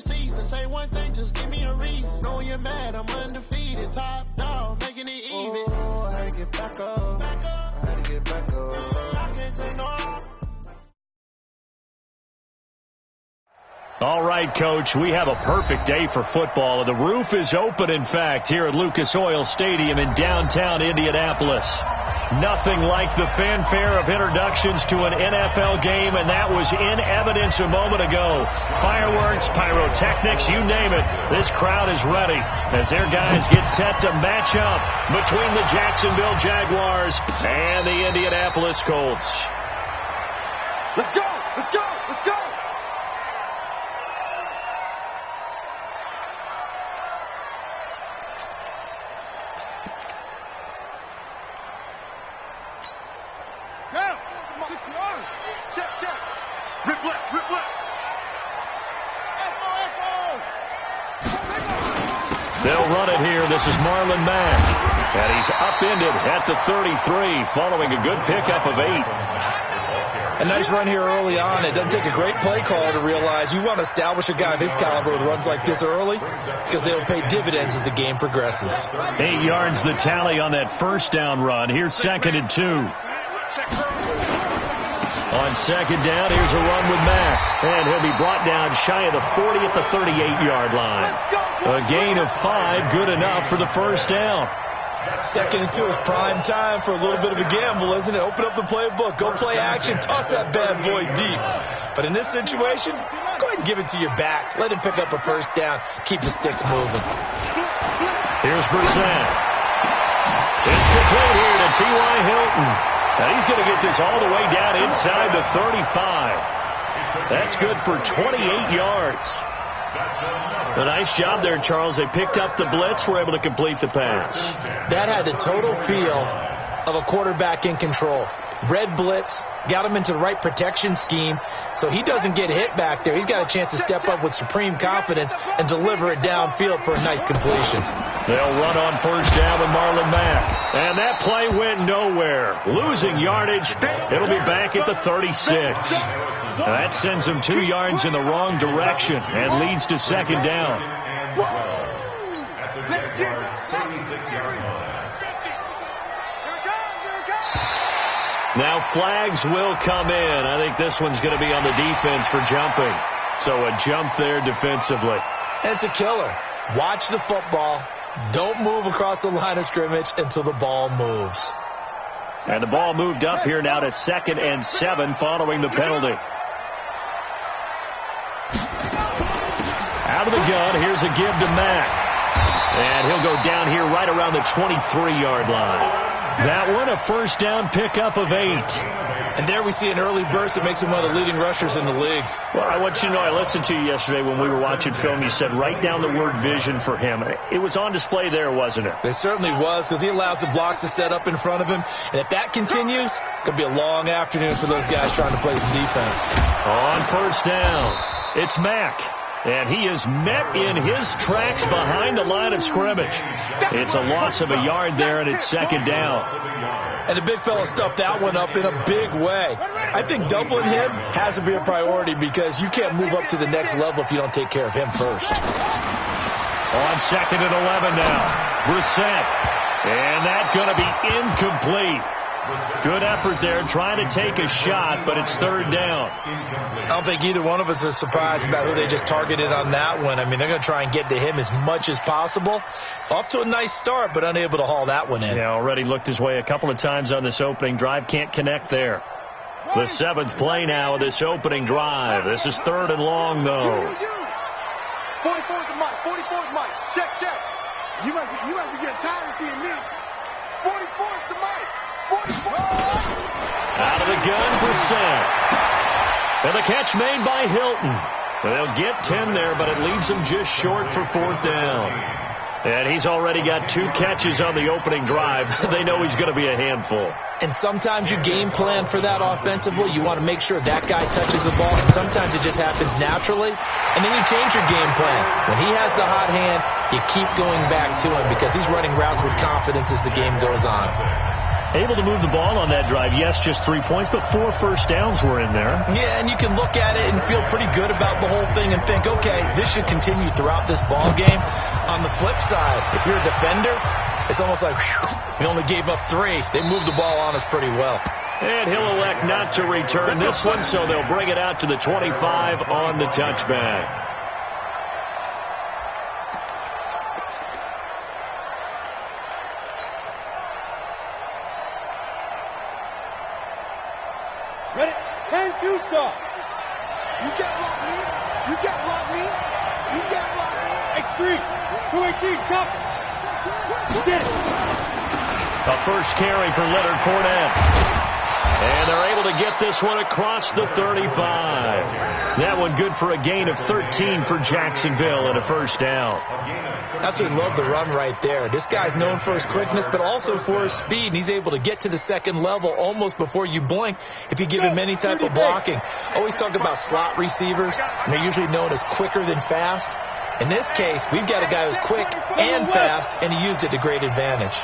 the season. Say one thing, just give me a reason. Know you're mad, I'm undefeated. Top dog, making it even. Oh, I had to get back up. I had to get back up. I can't take no off. All right, Coach, we have a perfect day for football. The roof is open, in fact, here at Lucas Oil Stadium in downtown Indianapolis. Nothing like the fanfare of introductions to an NFL game, and that was in evidence a moment ago. Fireworks, pyrotechnics, you name it. This crowd is ready as their guys get set to match up between the Jacksonville Jaguars and the Indianapolis Colts. Let's go! Let's go! Let's go! They'll run it here. This is Marlon Mack. And he's upended at the 33 following a good pickup of 8. A nice run here early on. It doesn't take a great play caller to realize you want to establish a guy of his caliber with runs like this early because they'll pay dividends as the game progresses. 8 yards the tally on that first down run. Here's 2nd and 2. On 2nd down, here's a run with Mack. And he'll be brought down shy of the 40 at the 38-yard line. A gain of 5, good enough for the first down. 2nd and 2 is prime time for a little bit of a gamble, isn't it? Open up the playbook, go play action, toss that bad boy deep. But in this situation, go ahead and give it to your back. Let him pick up a first down. Keep the sticks moving. Here's Brissett. It's complete here to T.Y. Hilton. Now he's going to get this all the way down inside the 35. That's good for 28 yards. A nice job there, Charles. They picked up the blitz, were able to complete the pass. That had the total feel of a quarterback in control. Red blitz, got him into the right protection scheme, so he doesn't get hit back there. He's got a chance to step up with supreme confidence and deliver it downfield for a nice completion. They'll run on first down with Marlon Mack. And that play went nowhere. Losing yardage. It'll be back at the 36. Now that sends them 2 yards in the wrong direction and leads to 2nd down. Now flags will come in. I think this one's going to be on the defense for jumping. So a jump there defensively. And it's a killer. Watch the football. Don't move across the line of scrimmage until the ball moves. And the ball moved up here now to 2nd and 7 following the penalty. Out of the gun, here's a give to Mack. And he'll go down here right around the 23-yard line. That one, a first down pickup of 8. And there we see an early burst that makes him one of the leading rushers in the league. Well, I want you to know, I listened to you yesterday when we were watching film. You said write down the word vision for him. It was on display there, wasn't it? It certainly was, because he allows the blocks to set up in front of him. And if that continues, it could be a long afternoon for those guys trying to play some defense. On first down, it's Mack. And he is met in his tracks behind the line of scrimmage. It's a loss of a yard there, and it's 2nd down. And the big fella stuffed that one up in a big way. I think doubling him has to be a priority because you can't move up to the next level if you don't take care of him first. On 2nd and 11 now, Brissett. And that's going to be incomplete. Good effort there, trying to take a shot, but it's 3rd down. I don't think either one of us is surprised about who they just targeted on that one. I mean, they're going to try and get to him as much as possible. Off to a nice start, but unable to haul that one in. Yeah, already looked his way a couple of times on this opening drive. Can't connect there. The 7th play now of this opening drive. This is 3rd and long, though. 44's the mic. 44's mic. Check. You must be getting tired of seeing me. 44's the mic. 44. Out of the gun, Brissett. And the catch made by Hilton. They'll get 10 there, but it leaves them just short for 4th down. And he's already got 2 catches on the opening drive. They know he's going to be a handful. And sometimes you game plan for that offensively. You want to make sure that guy touches the ball. And sometimes it just happens naturally. And then you change your game plan. When he has the hot hand, you keep going back to him because he's running routes with confidence as the game goes on. Able to move the ball on that drive. Yes, just 3 points, but 4 first downs were in there. Yeah, and you can look at it and feel pretty good about the whole thing and think, okay, this should continue throughout this ball game. On the flip side, if you're a defender, it's almost like, whew, we only gave up 3. They moved the ball on us pretty well. And he'll elect not to return this one, so they'll bring it out to the 25 on the touchback. Ready? 10-2 stop. You can't block me. You can't block me. You can't block me. X3. 218. Chop. You did it. A first carry for Leonard Fournette. And they're able to get this one across the 35. That one good for a gain of 13 for Jacksonville and a first down. Absolutely love the run right there. This guy's known for his quickness, but also for his speed. And he's able to get to the second level almost before you blink if you give him any type of blocking. Always talk about slot receivers, and they're usually known as quicker than fast. In this case, we've got a guy who's quick and fast, and he used it to great advantage.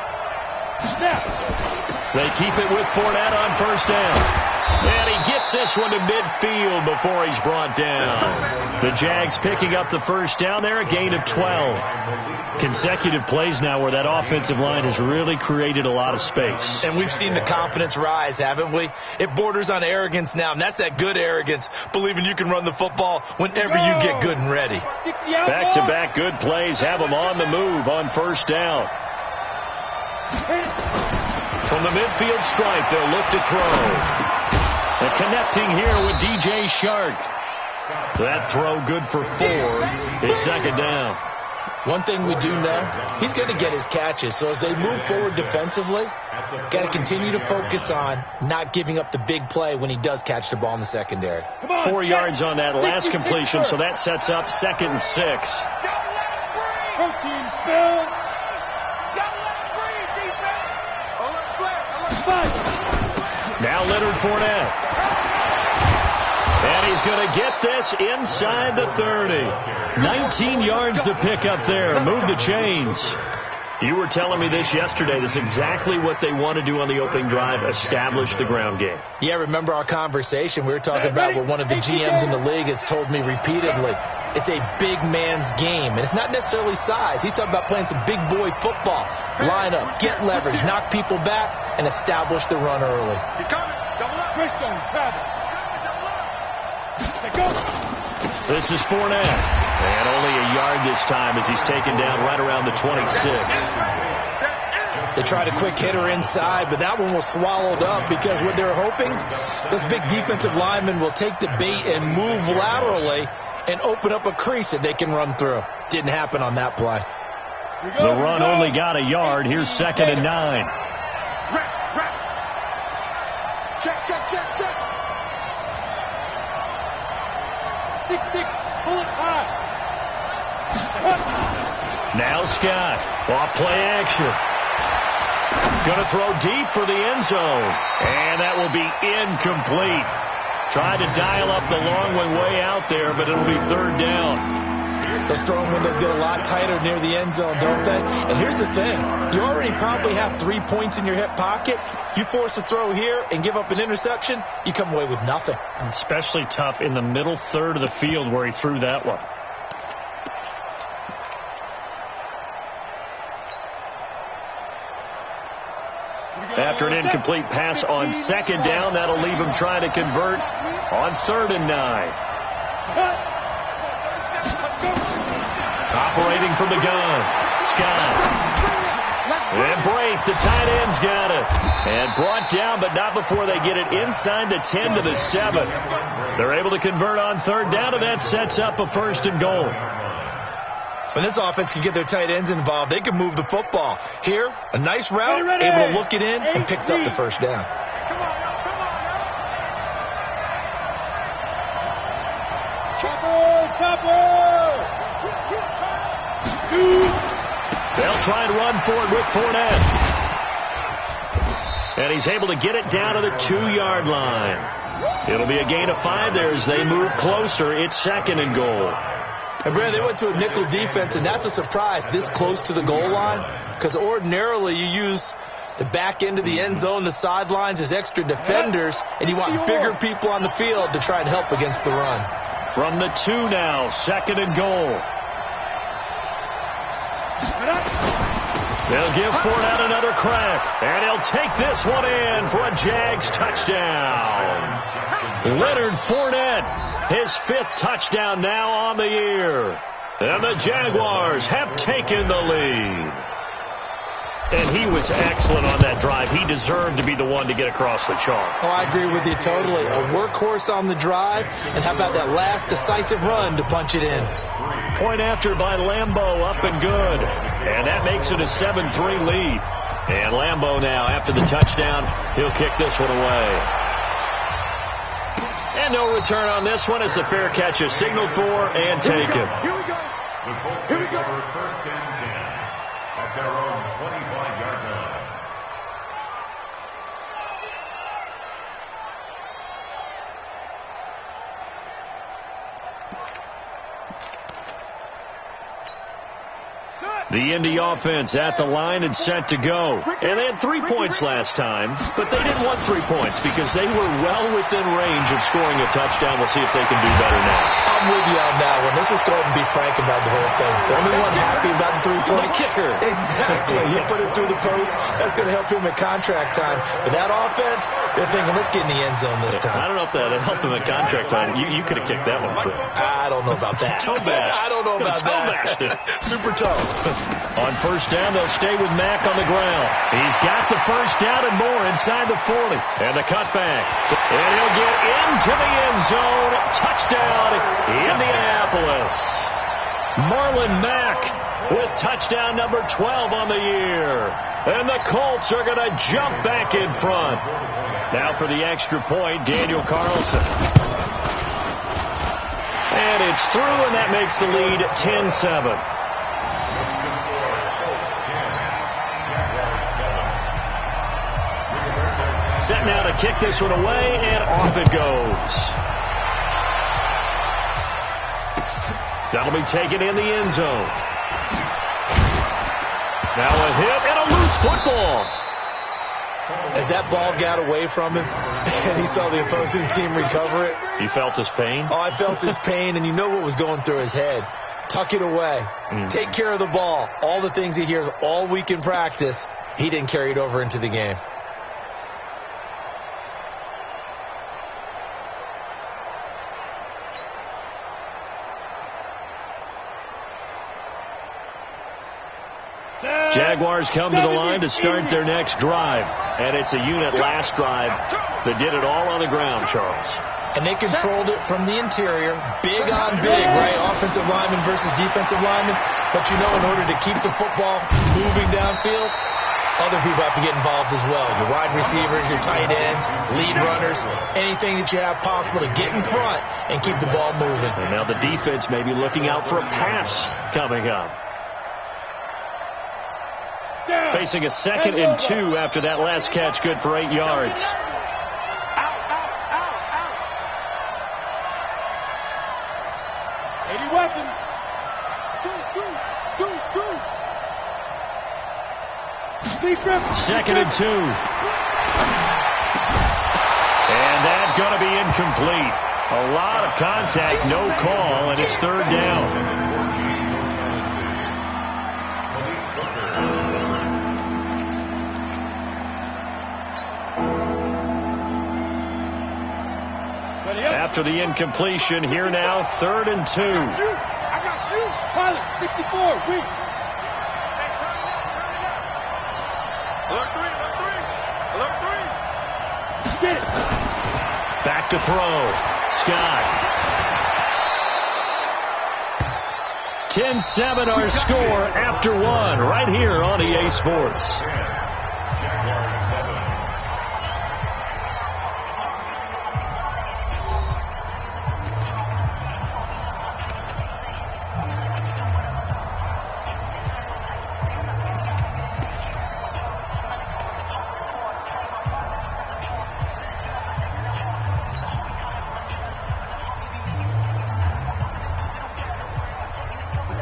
They keep it with Fournette on first down. And he gets this one to midfield before he's brought down. The Jags picking up the first down there, a gain of 12. Consecutive plays now where that offensive line has really created a lot of space. And we've seen the confidence rise, haven't we? It borders on arrogance now, and that's that good arrogance, believing you can run the football whenever you get good and ready. Back-to-back good plays have them on the move on first down. From the midfield stripe, they'll look to throw. And connecting here with DJ Shark. That throw good for 4. It's second down. One thing we do know, he's going to get his catches. So as they move forward defensively, got to continue to focus on not giving up the big play when he does catch the ball in the secondary. 4 yards on that last completion, so that sets up 2nd and 6. Protein spill. Now Leonard Fournette. And he's going to get this inside the 30. 19 yards to pick up there. Move the chains. You were telling me this yesterday. This is exactly what they want to do on the opening drive, establish the ground game. Yeah, remember our conversation. We were talking about what one of the GMs in the league has told me repeatedly. It's a big man's game, and it's not necessarily size. He's talking about playing some big boy football. Line up, get leverage, knock people back, and establish the run early. He's coming. Double up. Christian, Travis. Go. This is Fournette. And only a yard this time as he's taken down right around the 26. They tried a quick hitter inside, but that one was swallowed up because what they're hoping, this big defensive lineman will take the bait and move laterally and open up a crease that they can run through. Didn't happen on that play. The run only got a yard. Here's 2nd and 9. Check, check, check, check. 6-6, pull it high. Now Scott, off play action. Going to throw deep for the end zone. And that will be incomplete. Tried to dial up the long one way out there, but it'll be 3rd down. Those throwing windows get a lot tighter near the end zone, don't they? And here's the thing. You already probably have 3 points in your hip pocket. You force a throw here and give up an interception, you come away with nothing. Especially tough in the middle third of the field where he threw that one. After an incomplete pass on 2nd down, that'll leave him trying to convert on 3rd and 9. Operating from the gun, Scott. And Braith, the tight end's got it. And brought down, but not before they get it inside the 10 to the 7. They're able to convert on 3rd down, and that sets up a 1st and goal. When this offense can get their tight ends involved, they can move the football. Here, a nice route, able to look it in, and picks up the 1st down. Come on, y'all. Come on, y'all. Chopper! They'll try and run for it with Fournette. And he's able to get it down to the 2-yard line. It'll be a gain of 5 there as they move closer. It's 2nd and goal. And Brad, they went to a nickel defense, and that's a surprise this close to the goal line, because ordinarily you use The back end of the end zone, the sidelines, is extra defenders, and you want bigger people on the field to try and help against the run. From the 2 now, 2nd and goal. They'll give Fournette another crack, and he'll take this one in for a Jags touchdown. Leonard Fournette, his 5th touchdown now on the year. And the Jaguars have taken the lead. And he was excellent on that drive. He deserved to be the one to get across the chalk. Oh, I agree with you totally. A workhorse on the drive, and how about that last decisive run to punch it in? Point after by Lambeau, up and good. And that makes it a 7-3 lead. And Lambeau now, after the touchdown, he'll kick this one away. And no return on this one as the fair catch is signaled for and taken. Here we go. The Colts take over 1st and 10 at their own 25-yard line. The Indy offense at the line and set to go. And they had 3 points last time, but they didn't want 3 points because they were well within range of scoring a touchdown. We'll see if they can do better now. I'm with you on that one. Let's just go ahead and be frank about the whole thing. The only one happy about the 3-point kicker. Exactly. You put it through the post. That's going to help him at contract time. But that offense, they're thinking, let's get in the end zone this time. I don't know if that helped him at contract time. You could have kicked that one through. I don't know about that. Toe bash. I don't know about that. Bashed it. Super toe. On 1st down, they'll stay with Mack on the ground. He's got the 1st down and more inside the 40. And the cutback. And he'll get into the end zone. Touchdown, Indianapolis. Marlon Mack with touchdown number 12 on the year. And the Colts are going to jump back in front. Now for the extra point, Daniel Carlson. And it's through, and that makes the lead 10-7. Set now to kick this one away, and off it goes. That'll be taken in the end zone. Now a hit and a loose football. As that ball got away from him, and he saw the opposing team recover it. You felt his pain? Oh, I felt his pain, and you know what was going through his head. Tuck it away. Take care of the ball. All the things he hears all week in practice, he didn't carry it over into the game. Jaguars come to the line to start their next drive. And it's a unit last drive that did it all on the ground, Charles. And they controlled it from the interior. Big on big, right? Offensive lineman versus defensive lineman. But you know, in order to keep the football moving downfield, other people have to get involved as well. Your wide receivers, your tight ends, lead runners, anything that you have possible to get in front and keep the ball moving. And now the defense may be looking out for a pass coming up. Facing a 2nd and 2 after that last catch, good for 8 yards. Weapon. 2nd and 2. And that's going to be incomplete. A lot of contact, no call, and it's 3rd down. After the incompletion, here now, 3rd and 2. I got you. Pilot, 64, weak. Alert 3. Get it. Back to throw. Scott. 10-7 our score after 1 right here on EA Sports.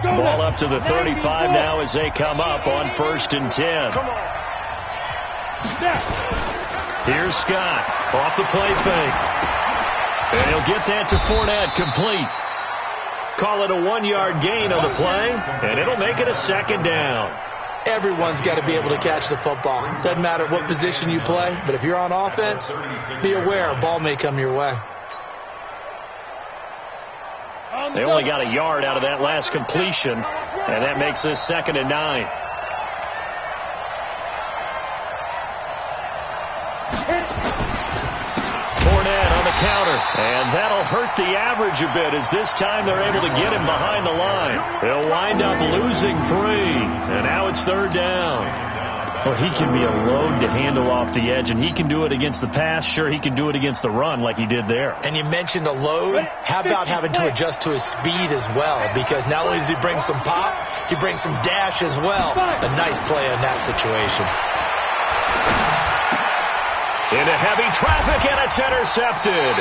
Ball up to the 35 now as they come up on 1st and 10. Come on. Here's Scott off the play fake. And he'll get that to Fournette, complete. Call it a 1-yard gain on the play, and it'll make it a second down. Everyone's got to be able to catch the football. Doesn't matter what position you play, but if you're on offense, be aware a ball may come your way. They only got a yard out of that last completion, and that makes this 2nd and 9. Fournette on the counter, and that'll hurt the average a bit as this time they're able to get him behind the line. They'll wind up losing 3, and now it's 3rd down. Well, he can be a load to handle off the edge, and he can do it against the pass. Sure, he can do it against the run like he did there. And you mentioned a load. How about having to adjust to his speed as well? Because not only does he bring some pop, he brings some dash as well. A nice play in that situation. Into heavy traffic, and it's intercepted.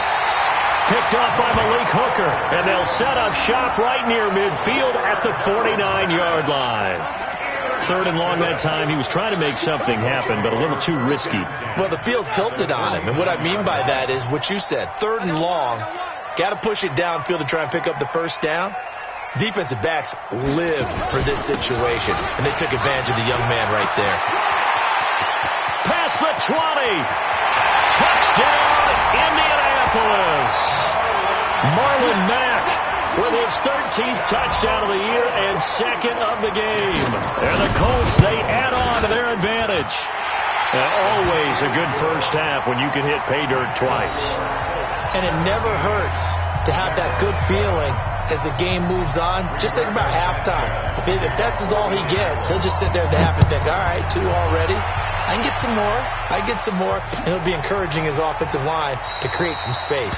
Picked up by Malik Hooker, and they'll set up shop right near midfield at the 49-yard line. 3rd and long that time. He was trying to make something happen, but a little too risky. Well, the field tilted on him, and what I mean by that is what you said. 3rd and long, got to push it downfield to try and pick up the first down. Defensive backs live for this situation, and they took advantage of the young man right there. Past the 20. Touchdown, Indianapolis. Marlon Mack with his 13th touchdown of the year and 2nd of the game. And the Colts, they add on to their advantage. And always a good first half when you can hit pay dirt twice. And it never hurts to have that good feeling as the game moves on. Just think about halftime. If that's all he gets, he'll just sit there at the half and think, all right, 2 already. I can get some more. I get some more. And it'll be encouraging his offensive line to create some space.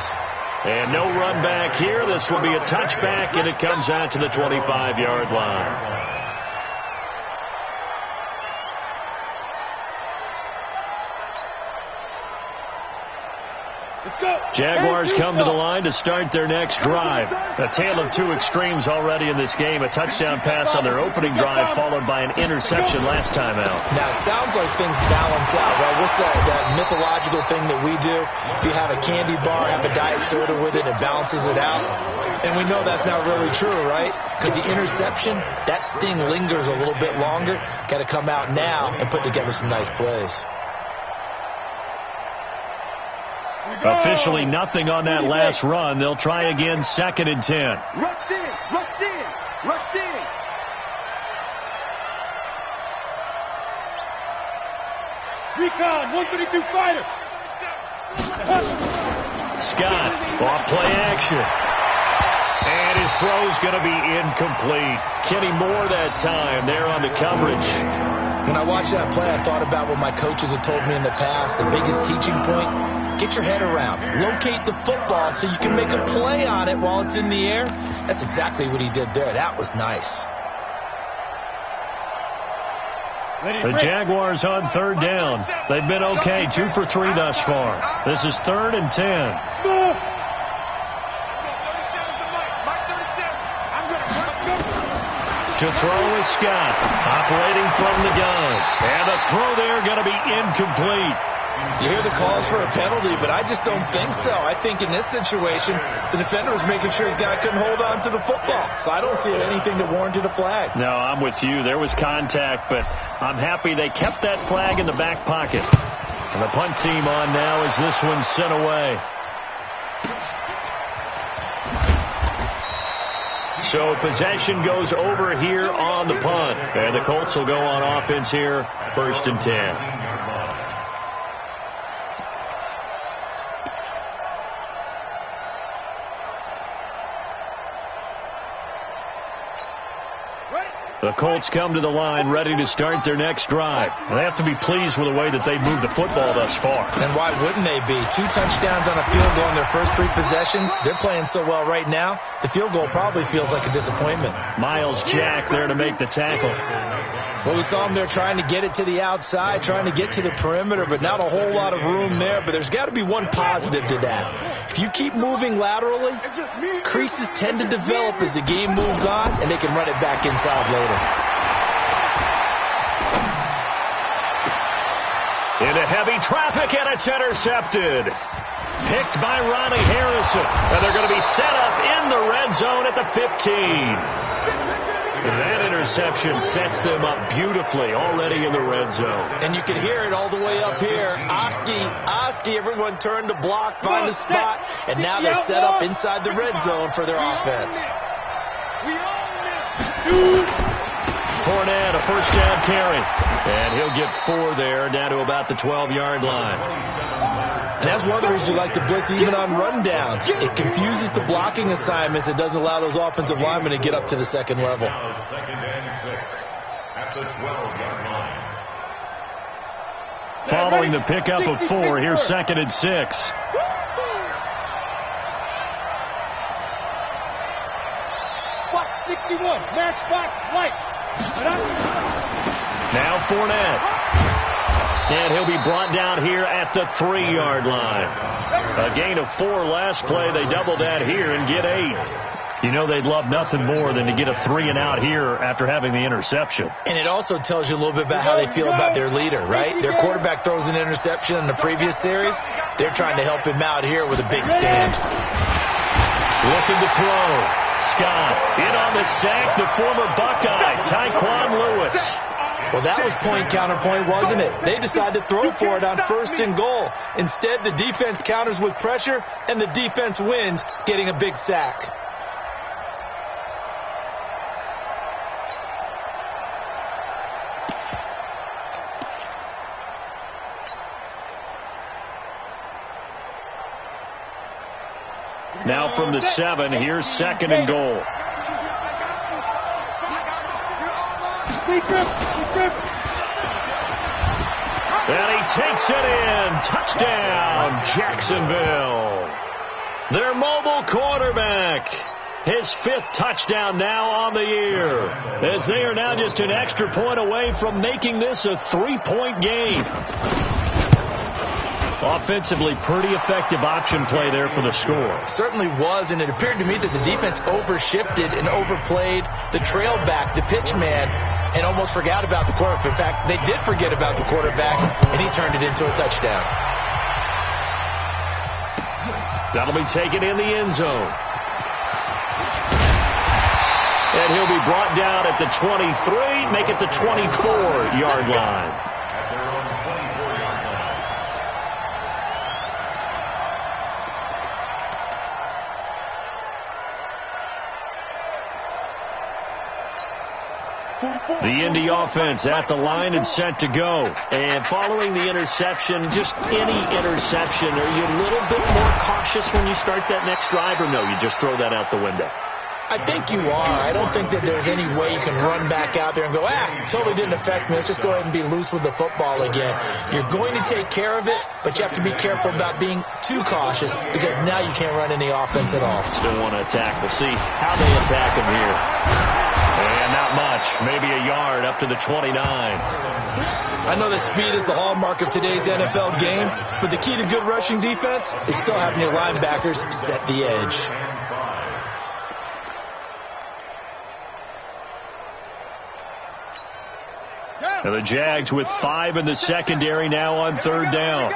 And no run back here. This will be a touchback, and it comes out to the 25-yard line. Jaguars come to the line to start their next drive. A tale of 2 extremes already in this game. A touchdown pass on their opening drive, followed by an interception last time out. Now, it sounds like things balance out, right? What's that mythological thing that we do? If you have a candy bar, have a diet soda with it, it balances it out. And we know that's not really true, right? Because the interception, that sting lingers a little bit longer. Got to come out now and put together some nice plays. Officially nothing on that last run. They'll try again, 2nd and 10. Rush in, rush in, rush in. Recon, 132 fighter. Scott, off play action. And his throw's going to be incomplete. Kenny Moore that time there on the coverage. When I watched that play, I thought about what my coaches had told me in the past. The biggest teaching point, get your head around. Locate the football so you can make a play on it while it's in the air. That's exactly what he did there. That was nice. The Jaguars on 3rd down. They've been okay, 2 for 3 thus far. This is 3rd and 10. To throw is Scott, operating from the gun. And the throw there going to be incomplete. You hear the calls for a penalty, but I just don't think so. I think in this situation, the defender was making sure his guy couldn't hold on to the football. So I don't see anything that warranted a flag. No, I'm with you. There was contact, but I'm happy they kept that flag in the back pocket. And the punt team on now as this one's sent away. So possession goes over here on the punt. And the Colts will go on offense here, 1st and 10. The Colts come to the line ready to start their next drive. They have to be pleased with the way that they've moved the football thus far. And why wouldn't they be? 2 touchdowns on a field goal in their first 3 possessions. They're playing so well right now, the field goal probably feels like a disappointment. Miles Jack there to make the tackle. Well, we saw him there trying to get it to the outside, trying to get to the perimeter, but not a whole lot of room there. But there's got to be one positive to that. If you keep moving laterally, creases tend to develop as the game moves on, and they can run it back inside later. Into heavy traffic, and it's intercepted. Picked by Ronnie Harrison. And they're going to be set up in the red zone at the 15. That interception sets them up beautifully already in the red zone. And you can hear it all the way up here. Oski, everyone turned to block, find a spot, and now they're set up inside the red zone for their offense. Fournette, a first down carry. And he'll get 4 there, down to about the 12-yard line. And that's one of the reasons you like to blitz even on rundowns. It confuses the blocking assignments. It doesn't allow those offensive linemen to get up to the second level. Second and 6 at the 12-yard line. Following the pickup of 4, here's second and 6. Box 61, matchbox light. Now Fournette. And he'll be brought down here at the 3-yard line. A gain of 4 last play. They double that here and get 8. You know they'd love nothing more than to get a 3-and-out here after having the interception. And it also tells you a little bit about how they feel about their leader, right? Their quarterback throws an interception in the previous series. They're trying to help him out here with a big stand. Looking to throw. Scott in on the sack, the former Buckeye, Tyquan Lewis. Well, that was point counterpoint, wasn't it? They decided to throw for it on 1st and goal. Instead, the defense counters with pressure, and the defense wins, getting a big sack. Now from the 7, here's 2nd and goal. And he takes it in. Touchdown, Jacksonville. Their mobile quarterback. His 5th touchdown now on the year, as they are now just an extra point away from making this a 3-point game. Offensively, pretty effective option play there for the score. Certainly was, and it appeared to me that the defense overshifted and overplayed the trail back, the pitch man, and almost forgot about the quarterback. In fact, they did forget about the quarterback, and he turned it into a touchdown. That'll be taken in the end zone. And he'll be brought down at the 23, make it the 24-yard line. At their own 24-yard line. The Indy offense at the line and set to go. And following the interception, just any interception, are you a little bit more cautious when you start that next drive, or no, you just throw that out the window? I think you are. I don't think that there's any way you can run back out there and go, totally didn't affect me. Let's just go ahead and be loose with the football again. You're going to take care of it, but you have to be careful about being too cautious, because now you can't run any offense at all. Still want to attack. We'll see how they attack him here. And not much, maybe a yard up to the 29. I know that speed is the hallmark of today's NFL game, but the key to good rushing defense is still having your linebackers set the edge. And the Jags with 5 in the secondary now on 3rd down.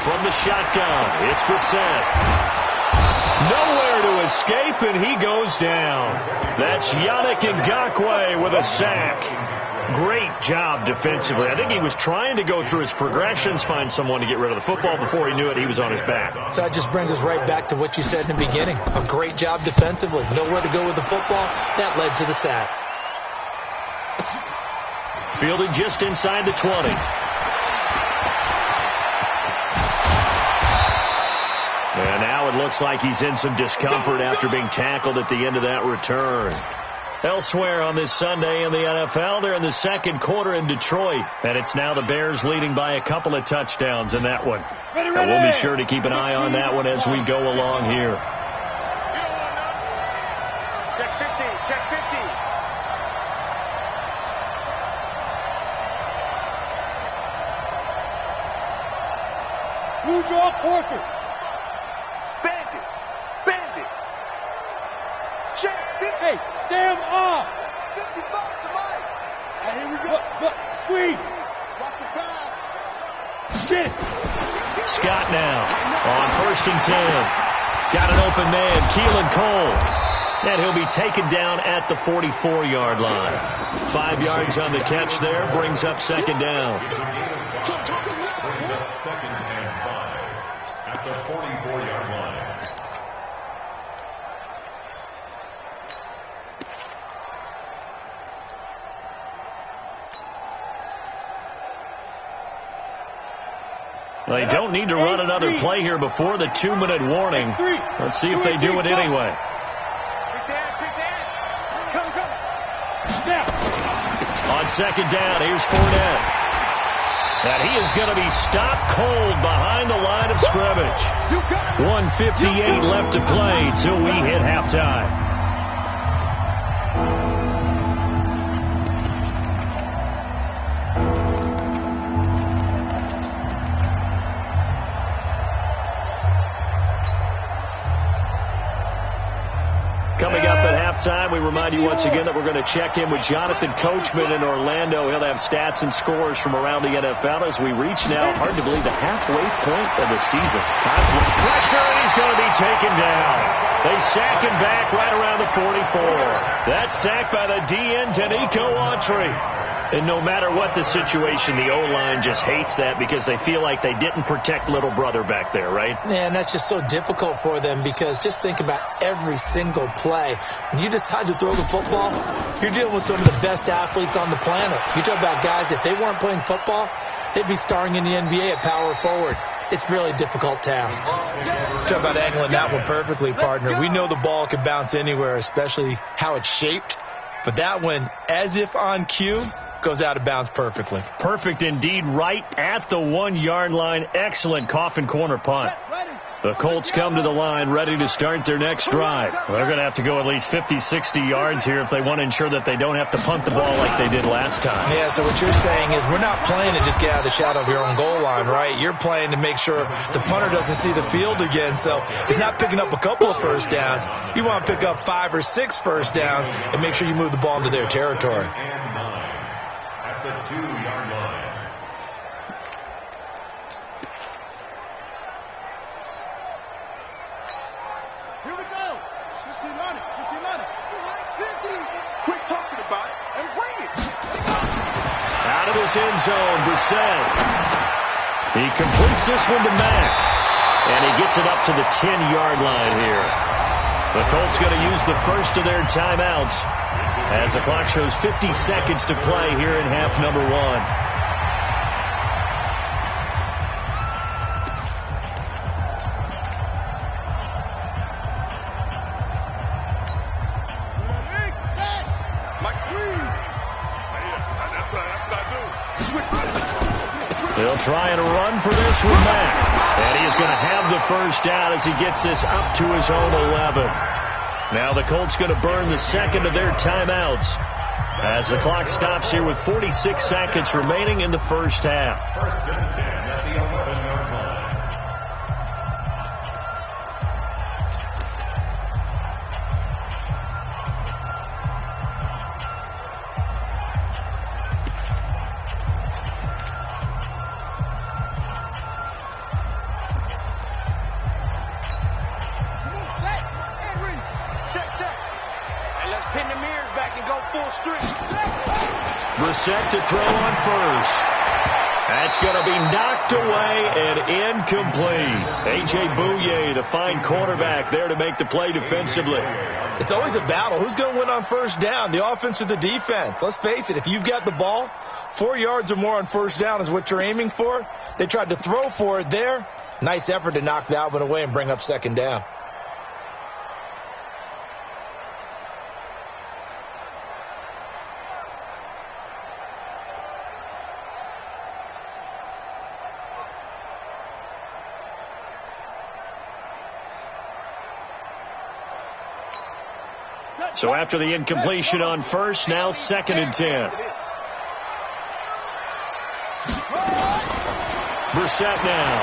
From the shotgun, it's Brissett. Nowhere to escape, and he goes down. That's Yannick Ngakoue with a sack. Great job defensively. I think he was trying to go through his progressions, find someone to get rid of the football. Before he knew it, he was on his back. So that just brings us right back to what you said in the beginning. A great job defensively. Nowhere to go with the football. That led to the sack. Fielded just inside the 20. And now it looks like he's in some discomfort after being tackled at the end of that return. Elsewhere on this Sunday in the NFL, they're in the 2nd quarter in Detroit. And it's now the Bears leading by a couple of touchdowns in that one. And we'll be sure to keep an eye on that one as we go along here. Check 50, check 50. Who draw quarters? Bandit. Check 50. Hey, Sam off. 55 to Mike. And here we go. Squeeze. Watch the pass. Shit. Scott now on 1st and 10. Got an open man, Keelan Cole. And he'll be taken down at the 44-yard line. 5 yards on the catch there, brings up 2nd down. Brings up 2nd and 5 at the 44-yard line. They don't need to run another play here before the 2-minute warning. Let's see if they do it anyway. On 2nd down, here's Fournette. And he is going to be stopped cold behind the line of scrimmage. 1:58 left to play till we hit halftime. Coming up at halftime, we remind you once again that we're going to check in with Jonathan Coachman in Orlando. He'll have stats and scores from around the NFL as we reach now, hard to believe, the halfway point of the season. Time for pressure, and he's going to be taken down. They sack him back right around the 44. That's sacked by the DN, Danico Autry. And no matter what the situation, the O-line just hates that because they feel like they didn't protect little brother back there, right? Yeah, and that's just so difficult for them because just think about every single play. When you decide to throw the football, you're dealing with some of the best athletes on the planet. You talk about guys, if they weren't playing football, they'd be starring in the NBA at power forward. It's really a difficult task. Talk about angling that one perfectly, partner. We know the ball can bounce anywhere, especially how it's shaped. But that one, as if on cue, goes out of bounds perfectly. Perfect indeed, right at the 1-yard line. Excellent coffin corner punt. The Colts come to the line ready to start their next drive. They're going to have to go at least 50, 60 yards here if they want to ensure that they don't have to punt the ball like they did last time. Yeah, so what you're saying is we're not playing to just get out of the shadow of your own goal line, right? You're playing to make sure the punter doesn't see the field again. So he's not picking up a couple of first downs. You want to pick up 5 or 6 first downs and make sure you move the ball into their territory. The 2-yard line. Here we go. 15 on it. 50. Quit talking about it and bring it. Out of his end zone, Brissett. He completes this one to Mack. And he gets it up to the 10-yard line here. The Colts going to use the first of their timeouts as the clock shows 50 seconds to play here in half number 1. They'll try and run for this with Mack. And he is going to have the first down as he gets this up to his own 11. Now the Colts going to burn the second of their timeouts as the clock stops here with 46 seconds remaining in the first half. 1st and 10 at the 11-yard line. Brissett to throw on first. That's going to be knocked away and incomplete. A.J. Bouye, the fine cornerback, there to make the play defensively. It's always a battle. Who's going to win on first down, the offense or the defense? Let's face it, if you've got the ball, 4 yards or more on first down is what you're aiming for. They tried to throw for it there. Nice effort to knock that one away and bring up 2nd down. So after the incompletion on first, now 2nd and 10. Brissett now.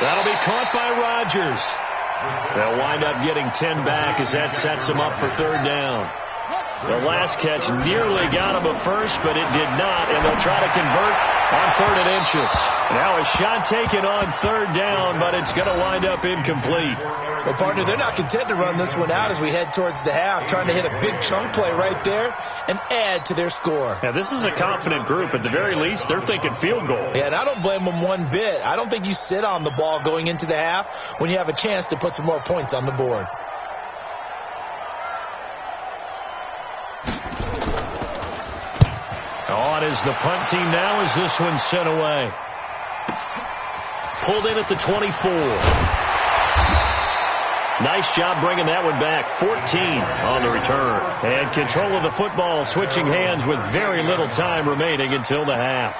That'll be caught by Rodgers. They'll wind up getting 10 back as that sets them up for 3rd down. The last catch nearly got him a first, but it did not, and they'll try to convert on 3rd and inches. Now a shot taken on 3rd down, but it's going to wind up incomplete. Well, partner, they're not content to run this one out as we head towards the half, trying to hit a big chunk play right there and add to their score. Yeah, this is a confident group. At the very least, they're thinking field goal. Yeah, and I don't blame them one bit. I don't think you sit on the ball going into the half when you have a chance to put some more points on the board. On is the punt team now as this one's sent away. Pulled in at the 24. Nice job bringing that one back. 14 on the return. And control of the football switching hands with very little time remaining until the half.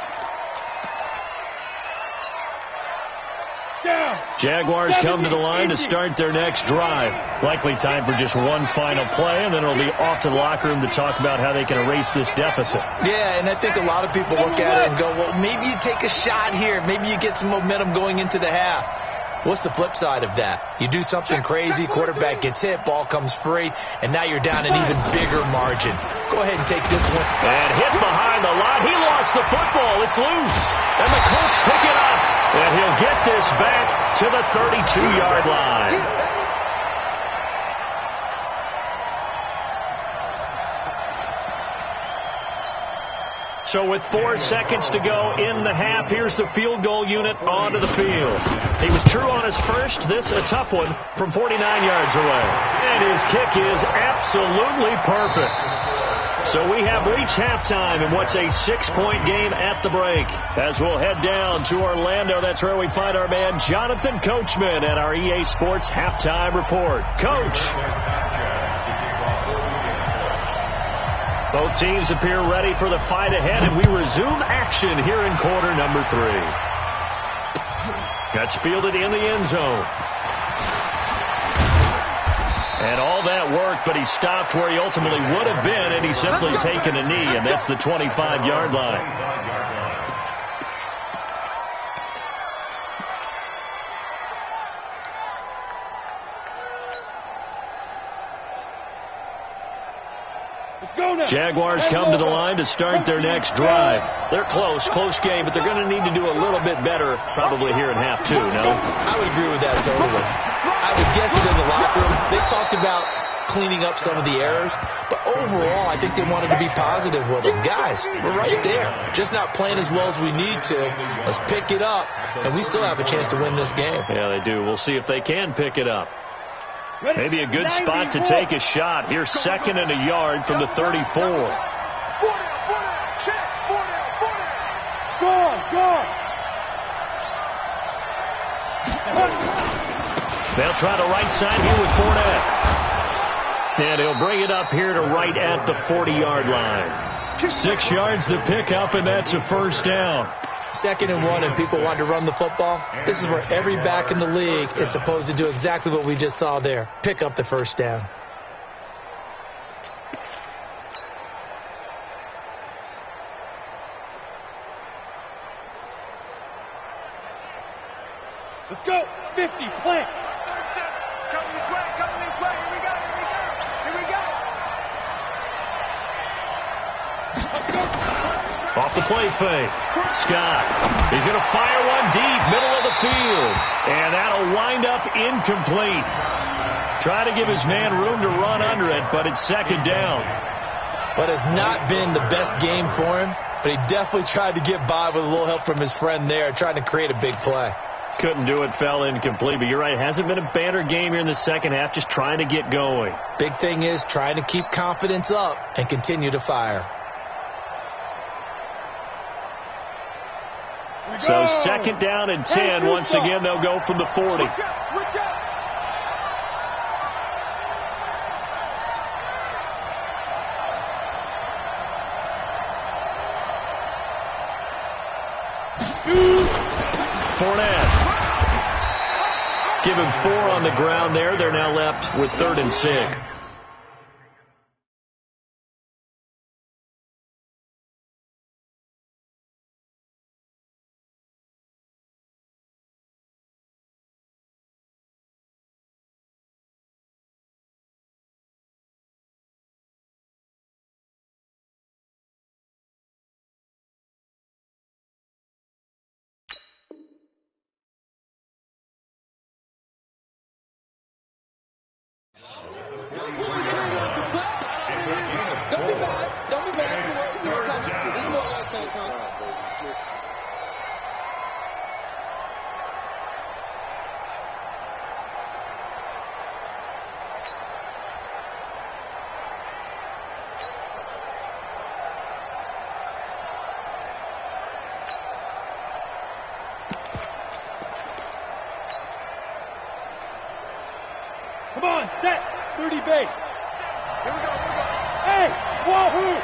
Jaguars come to the line to start their next drive. Likely time for just one final play, and then it'll be off to the locker room to talk about how they can erase this deficit. Yeah, and I think a lot of people look at it and go, well, maybe you take a shot here. Maybe you get some momentum going into the half. What's the flip side of that? You do something crazy, quarterback gets hit, ball comes free, and now you're down an even bigger margin. Go ahead and take this one. And hit behind the line. He lost the football. It's loose. And the Colts pick it up. And he'll get this back to the 32-yard line. So with 4 seconds to go in the half, here's the field goal unit onto the field. He was true on his first. This a tough one from 49 yards away. And his kick is absolutely perfect. So we have reached halftime in what's a 6-point game at the break. As we'll head down to Orlando, that's where we find our man Jonathan Coachman at our EA Sports Halftime Report. Coach. Both teams appear ready for the fight ahead, and we resume action here in quarter number 3. That's fielded in the end zone. And all that work, but he stopped where he ultimately would have been, and he's simply taken a knee, and that's the 25-yard line. Jaguars come to the line to start their next drive. They're close game, but they're going to need to do a little bit better probably here in half 2, no? I would agree with that totally. I would guess that in the locker room, they talked about cleaning up some of the errors, but overall, I think they wanted to be positive with them. Guys, we're right there. Just not playing as well as we need to. Let's pick it up, and we still have a chance to win this game. Yeah, they do. We'll see if they can pick it up. Maybe a good spot to take a shot. Here's 2nd and a yard from the 34. They'll try the right side here with Fournette. And he'll bring it up here to right at the 40-yard line. 6 yards to pick up, and that's a first down. 2nd and 1, and people want to run the football. This is where every back in the league is supposed to do exactly what we just saw there. Pick up the first down. Let's go. 50, plant. Coming this way. Here we go. Off the play fake. Scott. He's going to fire one deep, middle of the field. And that'll wind up incomplete. Try to give his man room to run under it, but it's 2nd down. What has not been the best game for him, but he definitely tried to get by with a little help from his friend there, trying to create a big play. Couldn't do it, fell incomplete, but you're right. It hasn't been a banner game here in the second half, just trying to get going. Big thing is trying to keep confidence up and continue to fire. So 2nd down and 10. Once again, they'll go from the 40. Switch up. Fournette. Give him 4 on the ground there. They're now left with 3rd and 6. be mad. Don't be mad. You know coming. This is what I say, son. Come on, set. 30 base. Here we go. Hey, wahoo!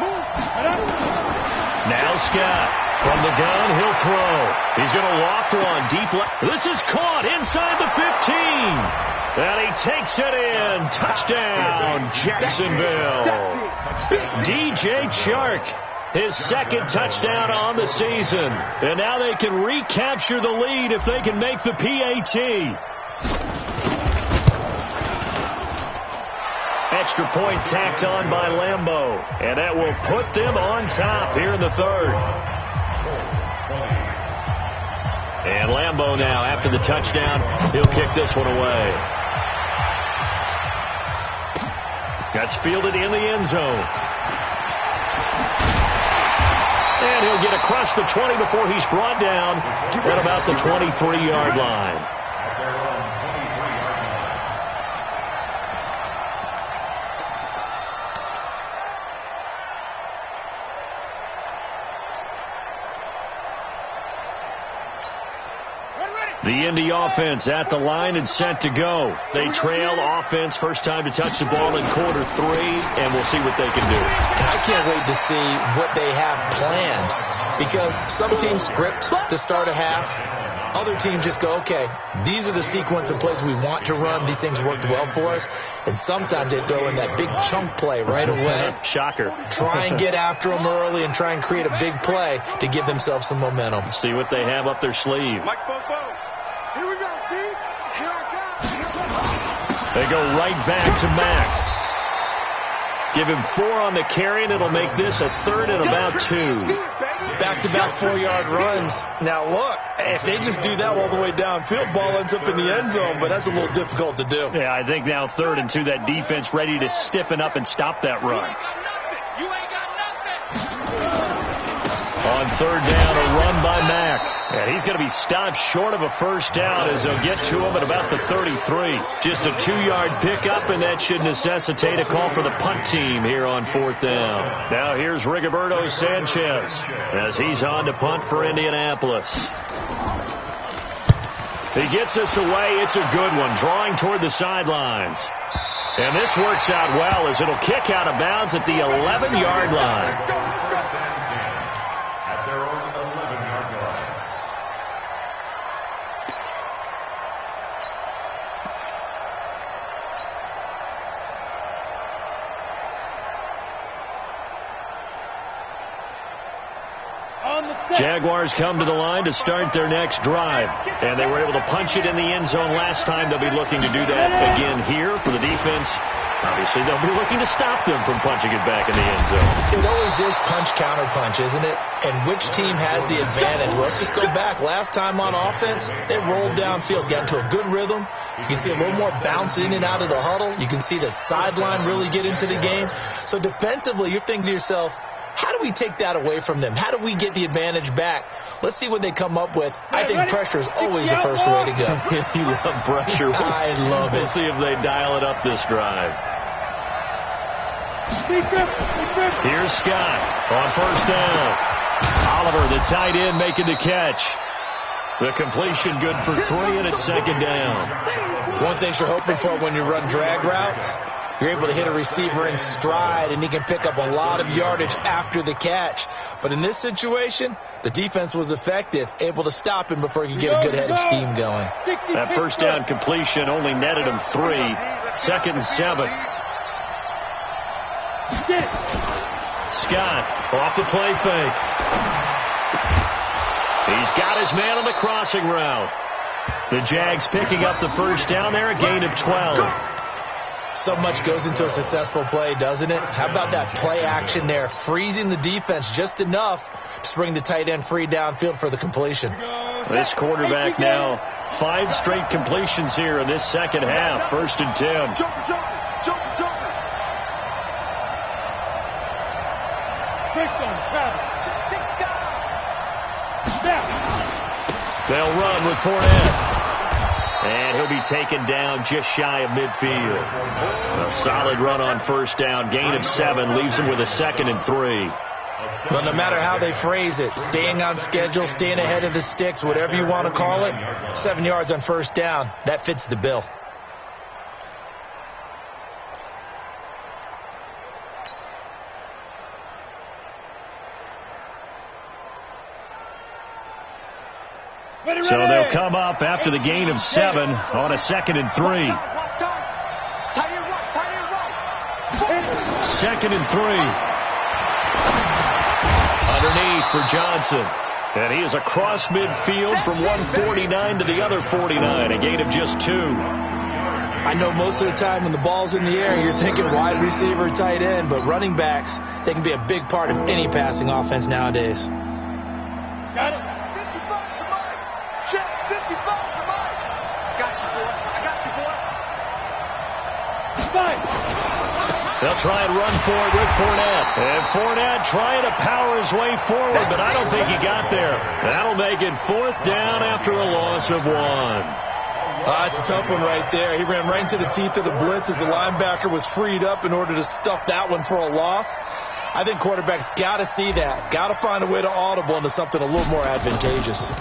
Move. Now Scott. From the gun, he'll throw. He's going to loft one deep left. This is caught inside the 15. And he takes it in. Touchdown, Jacksonville. DJ Chark, his second touchdown on the season. And now they can recapture the lead if they can make the PAT. Extra point tacked on by Lambeau. And that will put them on top here in the third. And Lambeau now, after the touchdown, he'll kick this one away. That's fielded in the end zone. And he'll get across the 20 before he's brought down at about the 23-yard line. The Indy offense at the line and set to go. They trail offense, first time to touch the ball in quarter 3, and we'll see what they can do. And I can't wait to see what they have planned, because some teams script to start a half. Other teams just go, okay, these are the sequence of plays we want to run. These things worked well for us. And sometimes they throw in that big chunk play right away. Shocker. Try and get after them early and try and create a big play to give themselves some momentum. See what they have up their sleeve. Mike Bobo. Here we go, D. Here I come. They go right back to Mack. Give him 4 on the carry, and it'll make this a third and about 2. Back-to-back 4-yard runs. Now, look, if they just do that all the way downfield, ball ends up in the end zone, but that's a little difficult to do. Yeah, I think now 3rd and 2, that defense ready to stiffen up and stop that run. You ain't got nothing. On 3rd down, a run by Mack. And he's going to be stopped short of a first down as they'll get to him at about the 33. Just a 2-yard pickup, and that should necessitate a call for the punt team here on 4th down. Now here's Rigoberto Sanchez as he's on to punt for Indianapolis. He gets us away. It's a good one, drawing toward the sidelines. And this works out well as it'll kick out of bounds at the 11-yard line. At their own 11-yard line. Jaguars come to the line to start their next drive. And they were able to punch it in the end zone last time. They'll be looking to do that again here for the defense. Obviously, they'll be looking to stop them from punching it back in the end zone. It always is punch-counter-punch, isn't it? And which team has the advantage? Well, let's just go back. Last time on offense, they rolled downfield, got into a good rhythm. You can see a little more bounce in and out of the huddle. You can see the sideline really get into the game. So defensively, you're thinking to yourself, how do we take that away from them? How do we get the advantage back? Let's see what they come up with. I think pressure is always the first way to go. You love pressure. I love it. We'll see if they dial it up this drive. Here's Scott on 1st down. Oliver, the tight end, making the catch. The completion good for 3, and it's 2nd down. One thing you're hoping for when you run drag routes, you're able to hit a receiver in stride, and he can pick up a lot of yardage after the catch. But in this situation, the defense was effective, able to stop him before he could get a good head of steam going. That 1st down completion only netted him 3. 2nd and 7. Scott off the play fake. He's got his man on the crossing route. The Jags picking up the 1st down there, a gain of 12. So much goes into a successful play, doesn't it? How about that play action there, freezing the defense just enough to bring the tight end free downfield for the completion. This quarterback now 5 straight completions here in this second half. 1st and 10. Twist on travel. Snap. They'll run with Fournette. And he'll be taken down just shy of midfield. A solid run on first down. Gain of 7 leaves him with a 2nd and 3. Well, no matter how they phrase it, staying on schedule, staying ahead of the sticks, whatever you want to call it, 7 yards on first down, that fits the bill. So they'll come up after the gain of 7 on a 2nd and 3. 2nd and 3. Underneath for Johnson. And he is across midfield from 149 to the other 49. A gain of just 2. I know most of the time when the ball's in the air, you're thinking wide receiver, tight end, but running backs, they can be a big part of any passing offense nowadays. Got it. 55 for Mike. Check 55 for Mike. I got you, boy. Mike. They'll try and run for it with Fournette. And Fournette trying to power his way forward, but I don't think he got there. That'll make it 4th down after a loss of 1. It's a tough one right there. He ran right into the teeth of the blitz as the linebacker was freed up in order to stuff that one for a loss. I think quarterbacks got to see that. Got to find a way to audible into something a little more advantageous.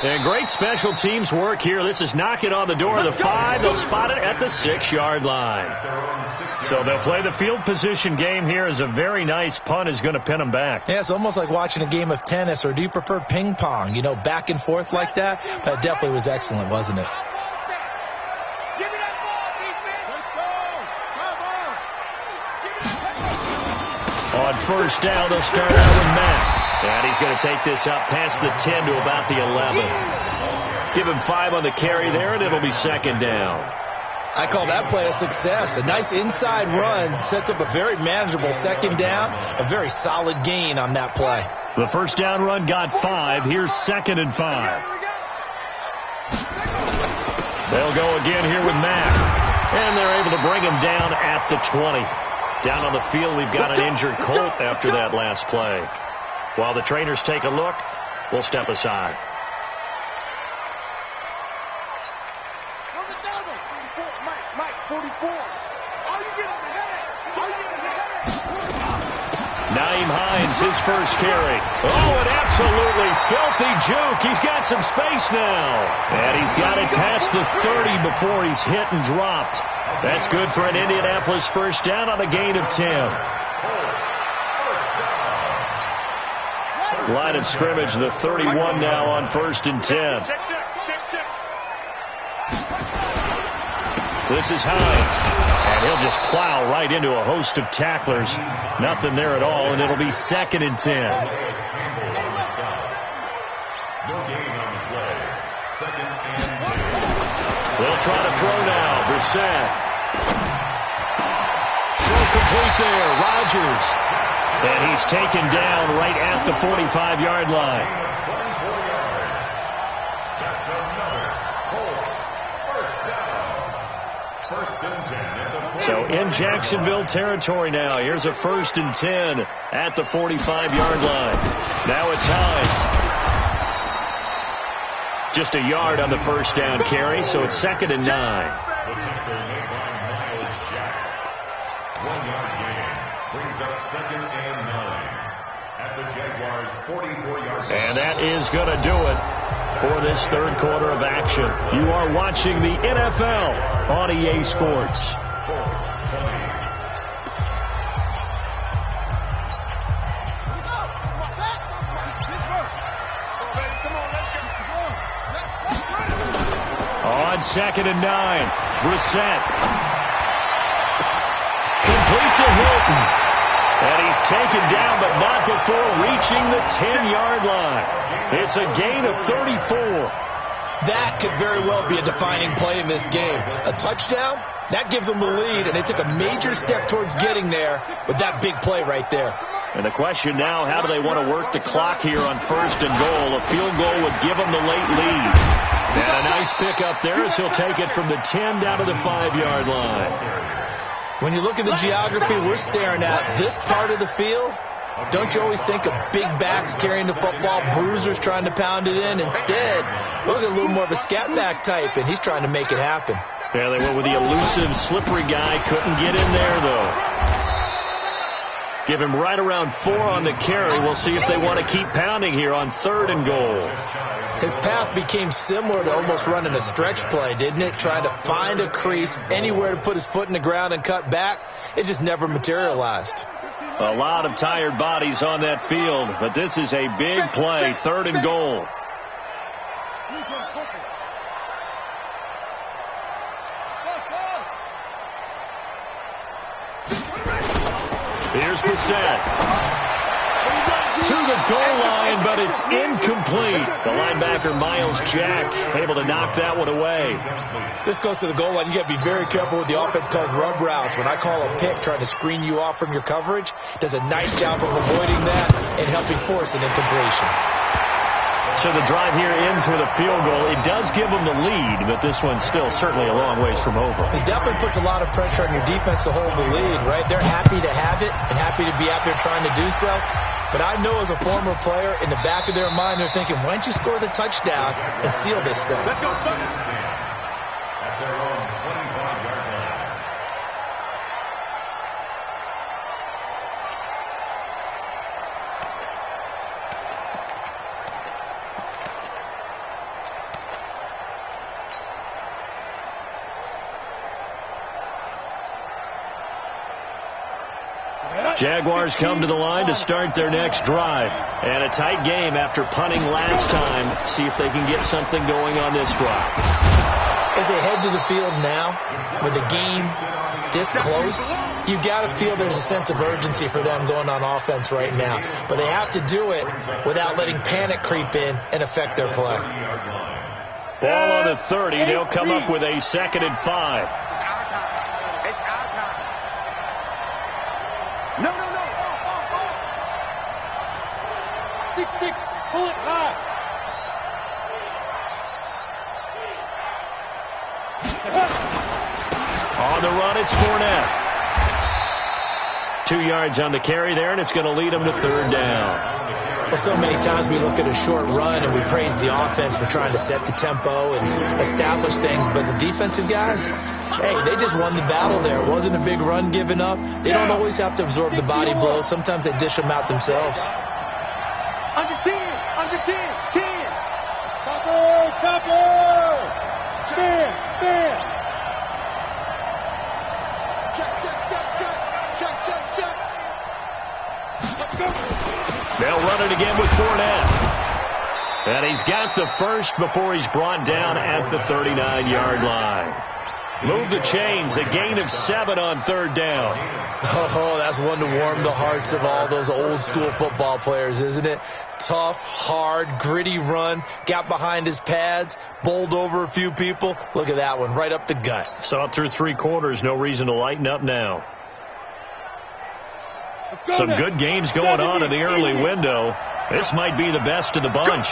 And great special teams work here. This is knocking on the door of the 5. They'll spot it at the 6-yard line. So they'll play the field position game here as a very nice punt is going to pin them back. Yeah, it's almost like watching a game of tennis, or do you prefer ping pong? You know, back and forth like that? That definitely was excellent, wasn't it? On first down, they'll start out with Matt. And he's going to take this up past the 10 to about the 11. Give him 5 on the carry there, and it'll be 2nd down. I call that play a success. A nice inside run sets up a very manageable 2nd down. A very solid gain on that play. The first down run got 5. Here's 2nd and 5. They'll go again here with Matt. And they're able to bring him down at the 20. Down on the field, we've got an injured Colt after that last play. While the trainers take a look, we'll step aside. Mike, 44. Naeem Hines, his first carry. Oh, an absolutely filthy juke. He's got some space now. And he's got it past the 30 before he's hit and dropped. That's good for an Indianapolis first down on a gain of 10. Line of scrimmage, the 31 now on 1st and 10. This is Hines. And he'll just plow right into a host of tacklers. Nothing there at all, and it'll be 2nd and 10. No gain on the play. 2nd and 10. They'll try to throw now. Brissett. Throw complete there. Rodgers. And he's taken down right at the 45-yard line. That's another Colts first down. 1st and 10. So in Jacksonville territory now. Here's a 1st and 10 at the 45-yard line. Now it's Hines. Just a yard on the first down carry, so it's 2nd and 9. The tackle made by Miles Jack. 1-yard gain. Brings up 2nd and 9 at the Jaguars' 44-yard line. And that is going to do it for this 3rd quarter of action. You are watching the NFL on EA Sports. On 2nd and 9, Brissett. Complete to Hilton. And he's taken down, but not before reaching the 10-yard line. It's a gain of 34. That could very well be a defining play in this game. A touchdown, that gives them the lead, and they took a major step towards getting there with that big play right there. And the question now, how do they want to work the clock here on 1st and goal? A field goal would give them the late lead. And a nice pickup there as he'll take it from the 10 down to the 5-yard line. When you look at the geography we're staring at, this part of the field, don't you always think of big backs carrying the football, bruisers trying to pound it in? Instead, look at a little more of a scat back type, and he's trying to make it happen. Yeah, they went with the elusive, slippery guy. Couldn't get in there, though. Give him right around 4 on the carry. We'll see if they want to keep pounding here on 3rd and goal. His path became similar to almost running a stretch play, didn't it? Trying to find a crease, anywhere to put his foot in the ground and cut back. It just never materialized. A lot of tired bodies on that field, but this is a big play, 3rd and goal. Here's Bissett. To the goal line, but it's incomplete. The linebacker, Miles Jack, able to knock that one away. This goes to the goal line. You got to be very careful with the offense calls rub routes. When I call a pick trying to screen you off from your coverage, does a nice job of avoiding that and helping force an incompletion. So the drive here ends with a field goal. It does give them the lead, but this one's still certainly a long ways from over. It definitely puts a lot of pressure on your defense to hold the lead, right? They're happy to have it and happy to be out there trying to do so. But I know as a former player, in the back of their mind, they're thinking, why don't you score the touchdown and seal this thing? Let's go, son. At their own 25-yard line. Jaguars come to the line to start their next drive. And a tight game after punting last time. See if they can get something going on this drive. As they head to the field now, with the game this close, you've got to feel there's a sense of urgency for them going on offense right now. But they have to do it without letting panic creep in and affect their play. Ball on the 30. They'll come up with a 2nd and 5. No. 6-6. Pull it high. On the run, it's Fournette. 2 yards on the carry there, and it's going to lead them to 3rd down. Well, so many times we look at a short run and we praise the offense for trying to set the tempo and establish things, but the defensive guys, hey, they just won the battle there. It wasn't a big run given up. They don't always have to absorb the body blows. Sometimes they dish them out themselves. Under 10. 10. Topper. Bam. Check. Let's go. They'll run it again with Fournette. And he's got the first before he's brought down at the 39-yard line. Move the chains, a gain of 7 on 3rd down. Oh, that's one to warm the hearts of all those old school football players, isn't it? Tough, hard, gritty run, got behind his pads, bowled over a few people. Look at that one, right up the gut. So up through 3 quarters, no reason to lighten up now. Some good games going on in the early window. This might be the best of the bunch.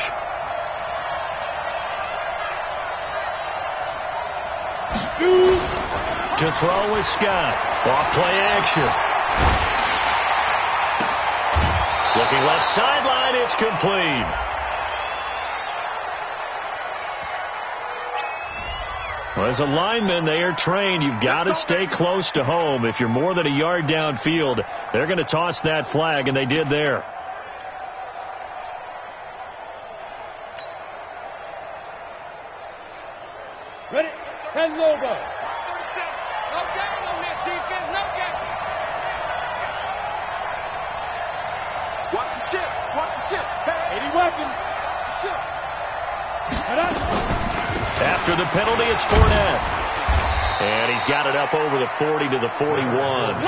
To throw is Scott. Off play action. Looking left sideline, it's complete. Well, as a lineman, they are trained. You've got to stay close to home. If you're more than a yard downfield, they're going to toss that flag, and they did there. Ready? 10 logo. No game on this defense. No game. Watch the ship. Hey. 80 weapon. Ship. After the penalty, it's Fournette. And he's got it up over the 40 to the 41.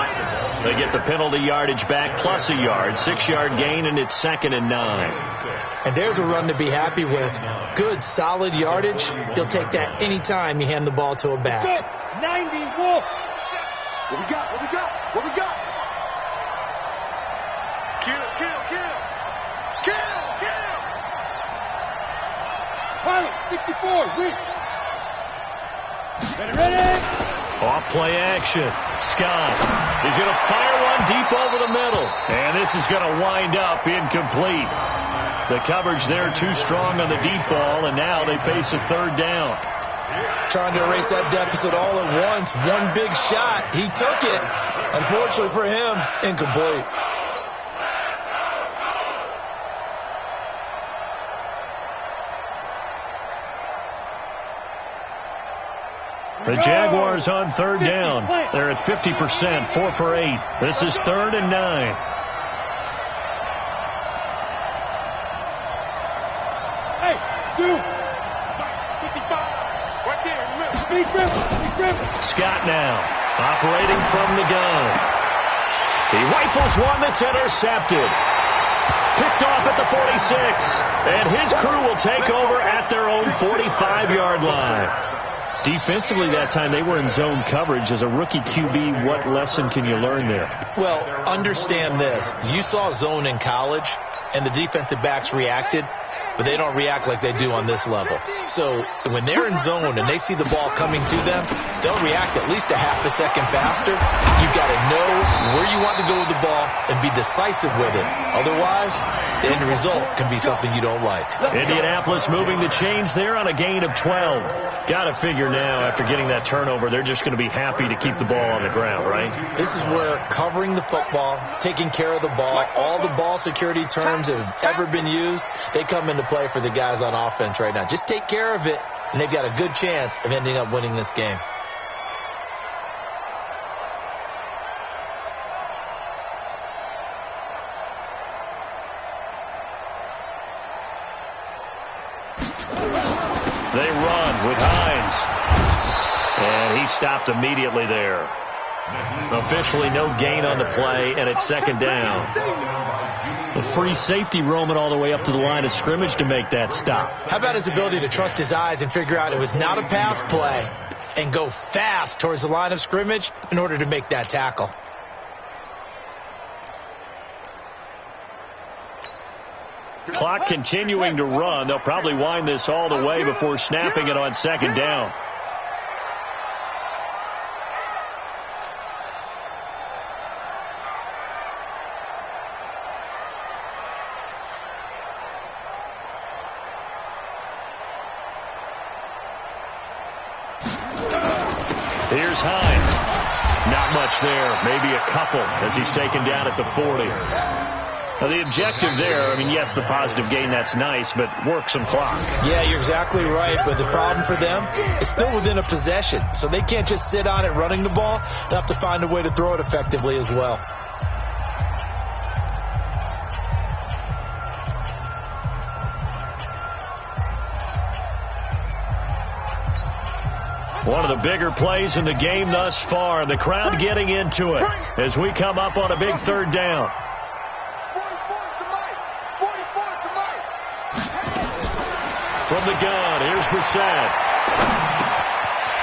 They get the penalty yardage back plus a yard. 6-yard gain, and it's 2nd and 9. And there's a run to be happy with. Good, solid yardage. He'll take that any time you hand the ball to a back. 90, Wolf. What we got? Kill. Pilot, 64, weak. Ready? Off play action. Scott. He's going to fire one deep over the middle. And this is going to wind up incomplete. The coverage there too strong on the deep ball, and now they face a third down. Trying to erase that deficit all at once. One big shot. He took it. Unfortunately for him, incomplete. The Jaguars on third down. They're at 50%, 4 for 8. This is 3rd and 9. Hey, 2. Scott now, operating from the gun. He rifles one that's intercepted. Picked off at the 46. And his crew will take over at their own 45-yard line. Defensively that time, they were in zone coverage. As a rookie QB, what lesson can you learn there? Well, understand this. You saw zone in college, and the defensive backs reacted, but they don't react like they do on this level. So when they're in zone and they see the ball coming to them, they'll react at least a half a second faster. You've got to know where you want to go with the ball and be decisive with it. Otherwise, the end result can be something you don't like. Indianapolis moving the chains there on a gain of 12. Got to figure now, after getting that turnover, they're just going to be happy to keep the ball on the ground, right? This is where covering the football, taking care of the ball, all the ball security terms that have ever been used, they come into play for the guys on offense right now. Just take care of it, and they've got a good chance of ending up winning this game. They run with Hines. And he stopped immediately there. Officially no gain on the play, and it's 2nd down. A free safety roaming all the way up to the line of scrimmage to make that stop. How about his ability to trust his eyes and figure out it was not a pass play and go fast towards the line of scrimmage in order to make that tackle? Clock continuing to run. They'll probably wind this all the way before snapping it on 2nd down. Here's Hines. Not much there. Maybe a couple as he's taken down at the 40. Now, the objective there, I mean, yes, the positive gain, that's nice, but work some clock. Yeah, you're exactly right, but the problem for them is still within a possession, so they can't just sit on it running the ball. They'll have to find a way to throw it effectively as well. One of the bigger plays in the game thus far. The crowd getting into it as we come up on a big 3rd down. From the gun, here's Brissett.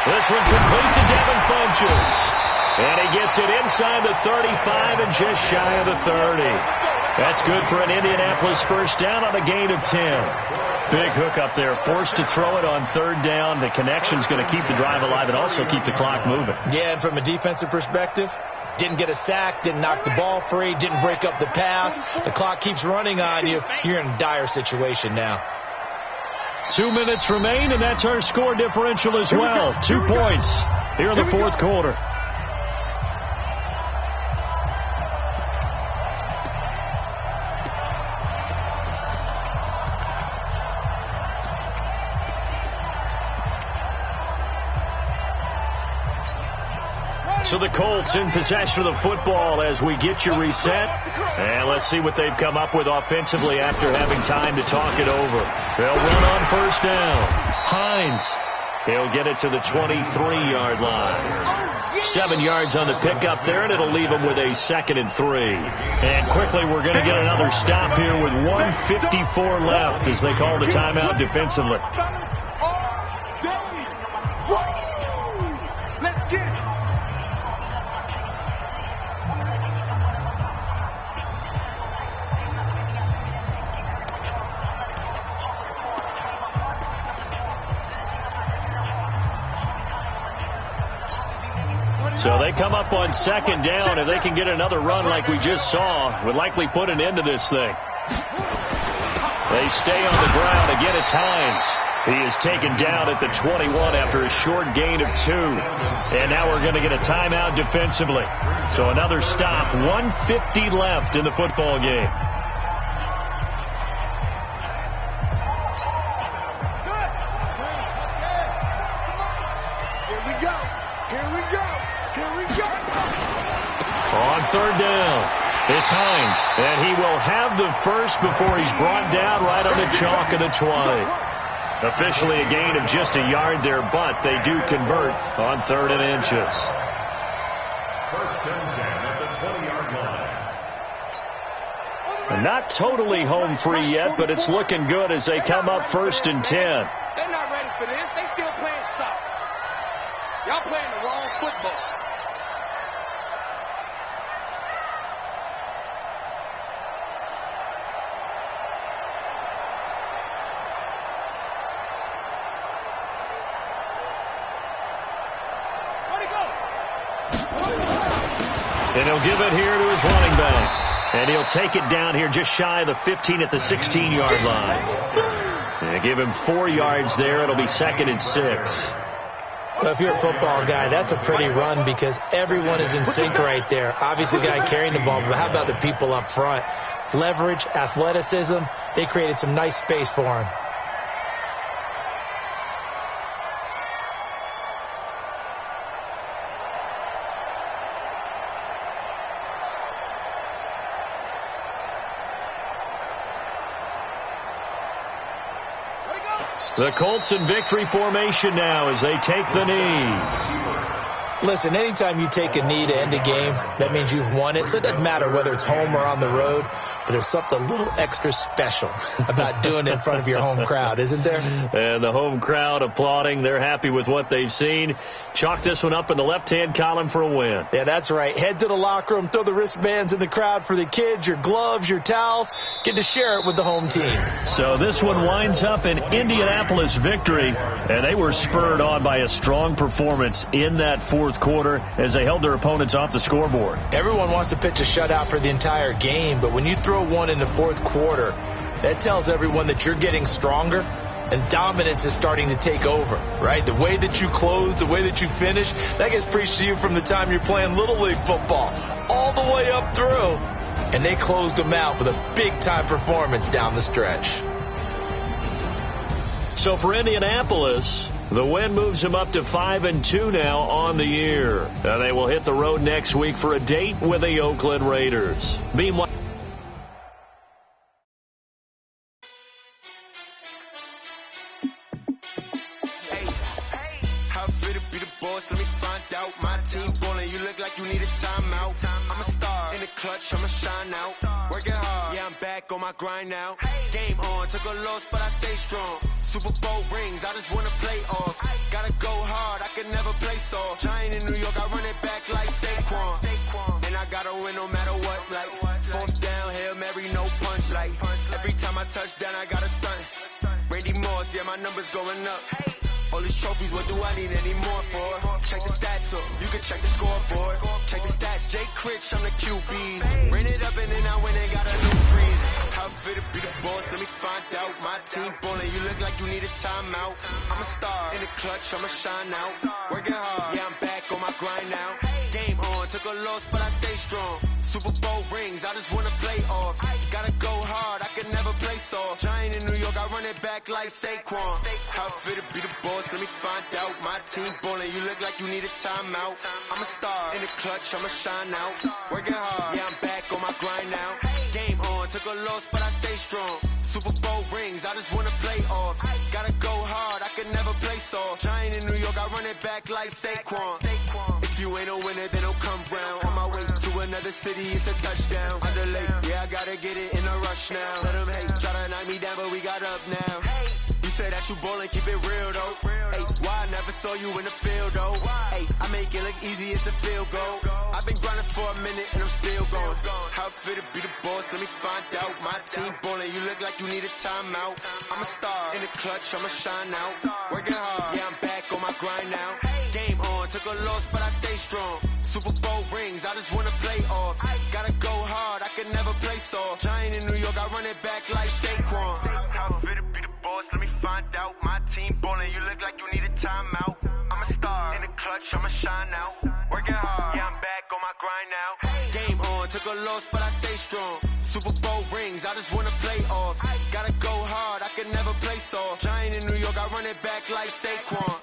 This one complete to Devin Funchess. And he gets it inside the 35 and just shy of the 30. That's good for an Indianapolis first down on a gain of 10. Big hook up there, forced to throw it on 3rd down. The connection's going to keep the drive alive and also keep the clock moving. Yeah, and from a defensive perspective, didn't get a sack, didn't knock the ball free, didn't break up the pass. The clock keeps running on you. You're in a dire situation now. 2 minutes remain, and that's our score differential as well. 2 points here in the 4th quarter. So the Colts in possession of the football as we get you reset. And let's see what they've come up with offensively after having time to talk it over. They'll run on 1st down. Hines. He'll get it to the 23-yard line. 7 yards on the pickup there, and it'll leave him with a 2nd and 3. And quickly, we're going to get another stop here with 1:54 left as they call the timeout defensively. So they come up on second down. If they can get another run like we just saw, would likely put an end to this thing. They stay on the ground. Again, it's Hines. He is taken down at the 21 after a short gain of 2. And now we're going to get a timeout defensively. So another stop. 1:50 left in the football game. On third down, it's Hines, and he will have the first before he's brought down right on the chalk of the 20. Officially a gain of just a yard there, but they do convert on 3rd and inches. First and 10 at the 20-yard line. Not totally home free yet, but it's looking good as they come up 1st and 10. They're not ready for this. They still playing soft. Y'all playing the wrong football. And he'll give it here to his running back. And he'll take it down here just shy of the 15 at the 16-yard line. And give him 4 yards there. It'll be 2nd and 6. Well, if you're a football guy, that's a pretty run because everyone is in sync right there. Obviously, the guy carrying the ball, but how about the people up front? Leverage, athleticism, they created some nice space for him. The Colts in victory formation now as they take the knee. Listen, anytime you take a knee to end a game, that means you've won it. So it doesn't matter whether it's home or on the road, but there's something a little extra special about doing it in front of your home crowd, isn't there? And the home crowd applauding. They're happy with what they've seen. Chalk this one up in the left-hand column for a win. Yeah, that's right. Head to the locker room, throw the wristbands in the crowd for the kids, your gloves, your towels. Get to share it with the home team. So this one winds up an Indianapolis victory, and they were spurred on by a strong performance in that 4th quarter as they held their opponents off the scoreboard. Everyone wants to pitch a shutout for the entire game, but when you throw one in the 4th quarter, that tells everyone that you're getting stronger and dominance is starting to take over, right? The way that you close, the way that you finish, that gets preached to you from the time you're playing Little League football all the way up through. And they closed them out with a big-time performance down the stretch. So for Indianapolis, the win moves them up to 5-2 now on the year. And they will hit the road next week for a date with the Oakland Raiders. Meanwhile, I'ma shine out, working hard, yeah, I'm back on my grind now. Game on, took a loss, but I stay strong. Super Bowl rings, I just wanna play off. Gotta go hard, I can never play soft. Giant in New York, I run it back like Saquon. And I gotta win no matter what, like 4th down, Hail Mary, no punch, like every time I touch down, I gotta stunt. Randy Moss, yeah, my numbers going up. All these trophies, what do I need any more for? Check the stats up, you can check the scoreboard. Check the stats, Jay Critch, I'm the QB. Ran it up and then I went and got a new freeze. How fit to be the boss, let me find out. My team ballin', you look like you need a timeout. I'm a star, in the clutch, I'ma shine out. Working hard, yeah, I'm back on my grind now. Game on, took a loss, but I stay strong. Super Bowl rings, I just wanna play off. Gotta go hard, I can never play soft. Giant in New York, I run it back like Saquon. How fit to be the boss, let me find out. My team ballin', you look like you need a timeout. I'm a star, in the clutch, I'ma shine out. Working hard, yeah, I'm back on my grind now. Game on, took a loss, but I stay strong. Super Bowl rings, I just wanna play off. Gotta go hard, I can never play soft. Giant in New York, I run it back like Saquon. If you ain't a winner, then don't come round. On my way to another city, it's a touchdown. Underlay, yeah, I gotta get it in a rush now. Let them hate, try to knock me down, but we got up now. You say that you ballin', keep it real though. Hey, why I never saw you in the field though? Hey, I make it look easy, it's a field goal. I've been grinding for a minute and I'm still going. How fit to be the boss, let me find out. My team ballin', you look like you need a timeout. I'm a star, in the clutch, I'ma shine out. Working hard, yeah, I'm back on my grind now. Game on, took a loss, but I stay strong. Super Bowl rings, I just wanna play off. Gotta go hard, I can never play soft. Giant in New York, I run it back like Saquon. How fit to be the boss, let me find out. My team ballin', you look like you need a timeout. I'm a star, in the clutch, I'ma shine out. Working hard, yeah, I'm back on my grind now. Game on, took a loss, but I stay strong. Super Bowl rings, I just wanna play off. Gotta go hard, I can never play soft. Giant in New York, I run it back like Saquon.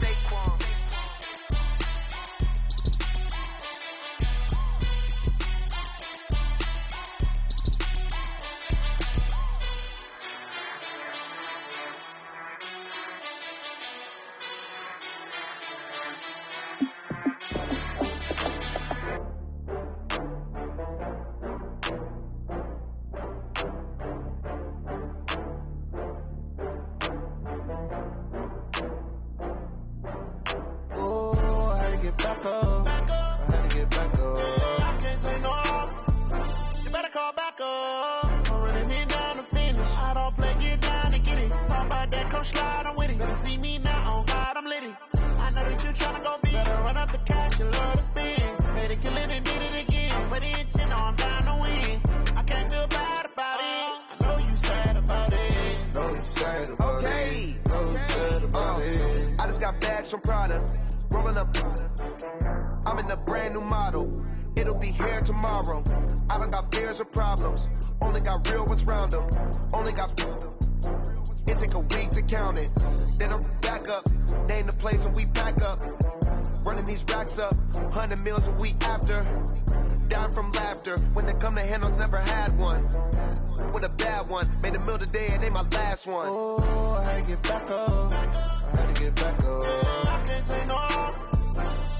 From Prada, rolling up. I'm in a brand new model. It'll be here tomorrow. I don't got fears or problems. Only got real ones round them. Only got. It take a week to count it. Then I'm back up. Name the place and we pack up. Running these racks up. 100 meals a week after. Down from laughter. When they come to handles, never had one. With a bad one. Made a meal today and ain't my last one. Oh, I had to get back up. I had to get back up. I can't take no off.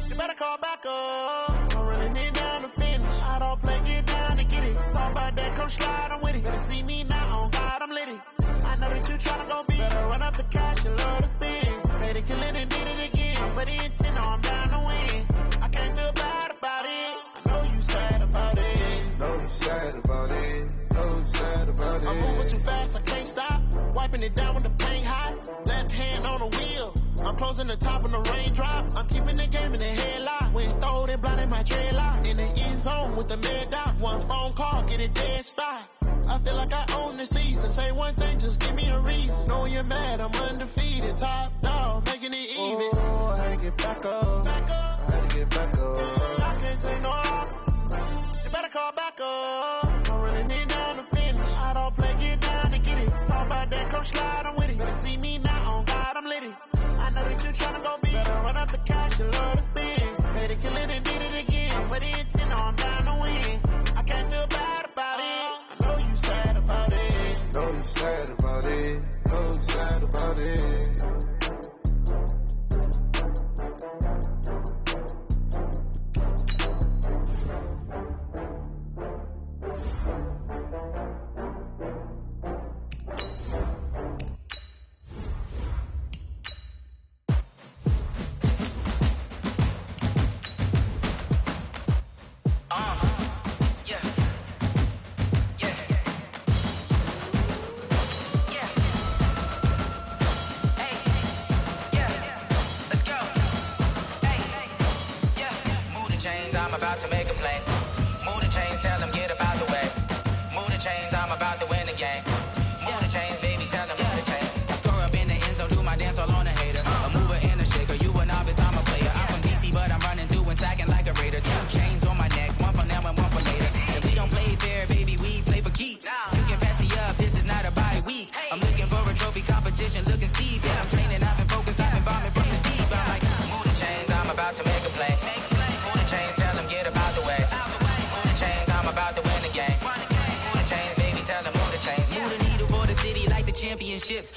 You better call back up. I'm really need down to finish. I don't play, get down to get it. Talk about that, come slide, I'm with it. Better see me now, on God, I'm litty. I know that you tryna go big. Better run up the cash, you love to spin. Made it, kill it, and did it again. But the intent, no, I'm down to win. I can't feel bad about it. I know you sad about it. Know you sad about it. Know you sad about it. I'm moving too fast, I can't stop. Wiping it down with the paint hot. Left hand on the wheel. I'm closing the top of the raindrop. I'm keeping the game in the headlock. When throw it, blind in my dreadlock. In the end zone with the mid dot. One phone call, get it dead stop. I feel like I own the season. Say one thing, just give me a reason. Know you're mad, I'm undefeated. Top dog, making it even. Oh, I had to get back up. I had to get back up. I can't take no off. You better call back up. Don't really need down to finish. I don't play, get down to get it. Talk about that, come slide, I'm with it. Better see me now, on God, I'm litty. I know that you tryna go big. Better run up the cash, you love to spin. Made it, kill it, and did it again. But the intent, no, I'm down to win. I can't feel bad about it. I know you sad about it. Know you sad about it. Know you sad about it.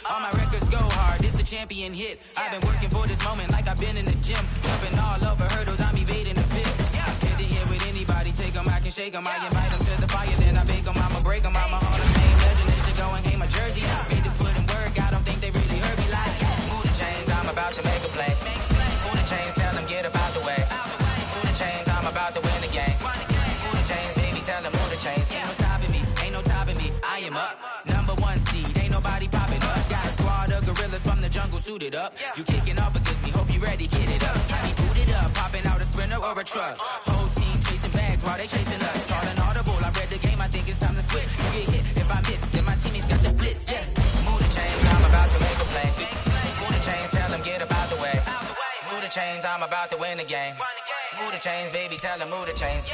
All my records go hard, this a champion hit. I've been working for this moment like I've been in the gym. Jumping all over hurdles, I'm evading the pit. Get to here with anybody, take them, I can shake them. I invite them to the fire, then I bake them, I'ma break them. I'm a Hall of Fame legend, they should go and hang my jersey. Made to put in work, I don't think they really heard me like. Move the chains, I'm about to make a play. Move the chains, tell them get about the way. Move the chains, I'm about to win the game. Move the chains, baby, tell them move the chains. Ain't no stopping me, ain't no topping me, I am up. Number one seed, ain't nobody popping up. Got a squad of gorillas from the jungle suited up. You kicking off against me, hope you ready, get it up. I be booted up, popping out a Sprinter or a truck. Whole team while they chasing us. Calling audible, I read the game, I think it's time to switch. You get hit, if I miss, then my teammates got the blitz, yeah. Move the chains, I'm about to make a play. Move the chains, tell them get up out the way. Move the chains, I'm about to win the game. Move the chains, baby, tell them move the chains.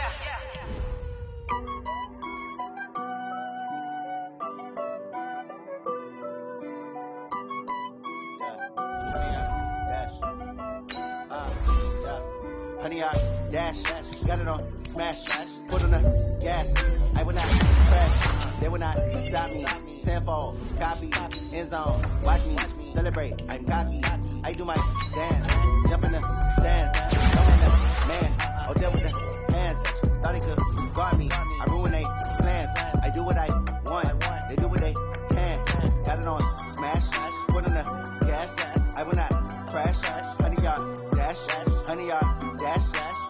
Honey, I dash, got it on, smash, foot on the gas. I will not crash, they will not stop me. Tenfold, copy, end zone, watch me celebrate. I'm cocky, I do my dance, jump in the stands, jump in the man, oh there with the hands. Thought they could guard me, I ruin they plans. I do what I want, they do what they can. Got it on, smash, foot on the gas. I will not crash, honey, y'all dash, honey, y'all dash,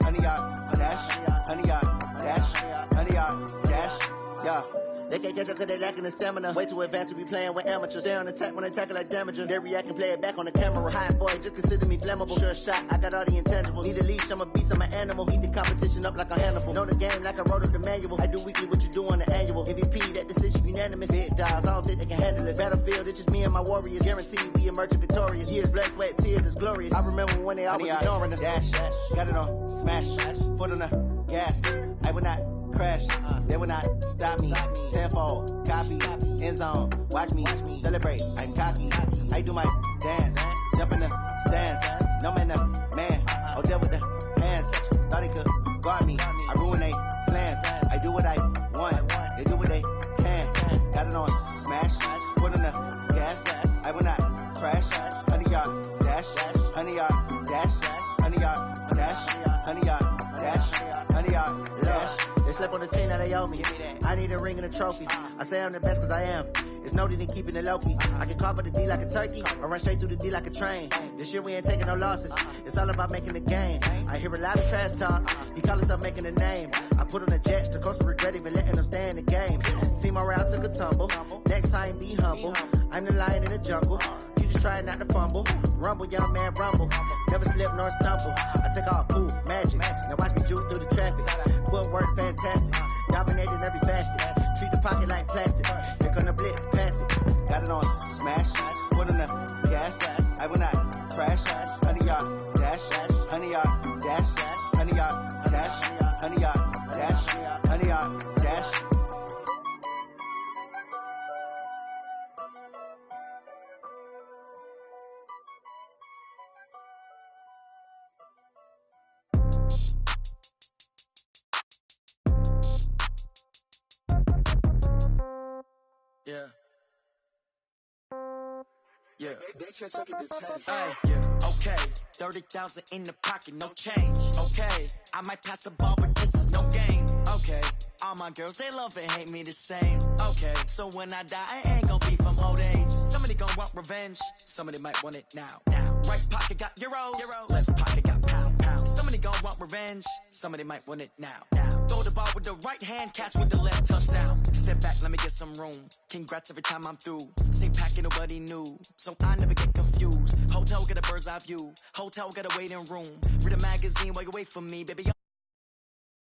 honey, y'all dash, honey, y'all dash, honey, y'all dash, yeah. They can't catch up cause they lacking the stamina. Way too advanced to be playing with amateurs. Stay on attack when they tackle like damager. They react and play it back on the camera. Hot boy, just consider me flammable. Sure shot, I got all the intangibles. Need a leash, I'm a beast, I'm an animal. Eat the competition up like a Hannibal. Know the game like I wrote up the manual. I do weekly what you do on the annual. MVP, that decision unanimous. Big dogs, I don't think they can handle it. Battlefield, it's just me and my warriors. Guaranteed we emerge victorious. Years, blood, sweat, tears, is glorious. I remember when they always ignoring us. Dash, got it on, smash, foot on the gas. I will not crash, they will not stop me. Tenfold, copy, end zone, watch me celebrate. I'm cocky, I do my dance, jump in the stands. No man, the man, oh there with the hands. Thought they could guard me, I ruin they plans. I do what I want, they do what they can. Got it on, smash, foot on the gas. I will not crash, honey y'all dash, honey y'all dash, honey y'all dash, honey y'all dash, honey y'all dash. They slept on the team that they owe me. I need a ring and a trophy. I say I'm the best cause I am. It's no need in keeping it low-key. I can carve up the D like a turkey or run straight through the D like a train. This year we ain't taking no losses. It's all about making the game. I hear a lot of trash talk. He call himself making a name. I put on the Jets. The coach will regret even letting them stay in the game. Team morale took a tumble. Next time be humble. I'm the lion in the jungle. You just try not to fumble. Rumble, young man, rumble. Never slip nor stumble. I take off, poof, magic. Now watch me juke through the traffic. Footwork fantastic. Dominating every facet. Treat the pocket like plastic. Here come the blitz, pass it. Got it on, smash. Foot on the gas. I will not crash. Honey, y'all dash. Honey, y'all dash. Honey, y'all dash. Honey, y'all dash. Honey, y'all dash. Yeah. Yeah. Yeah. Okay. 30,000 in the pocket, no change. Okay. I might pass the ball, but this is no game. Okay. All my girls, they love and hate me the same. Okay. So when I die, I ain't gonna be from old age. Somebody gonna want revenge. Somebody might want it now. Right pocket got euros. Left pocket got pound. Somebody gonna want revenge. Somebody might want it now. Throw the ball with the right hand, catch with the left, touchdown. Step back, let me get some room. Congrats every time I'm through. Same packet, nobody knew. So I never get confused. Hotel, get a bird's eye view. Hotel, get a waiting room. Read a magazine while you wait for me, baby.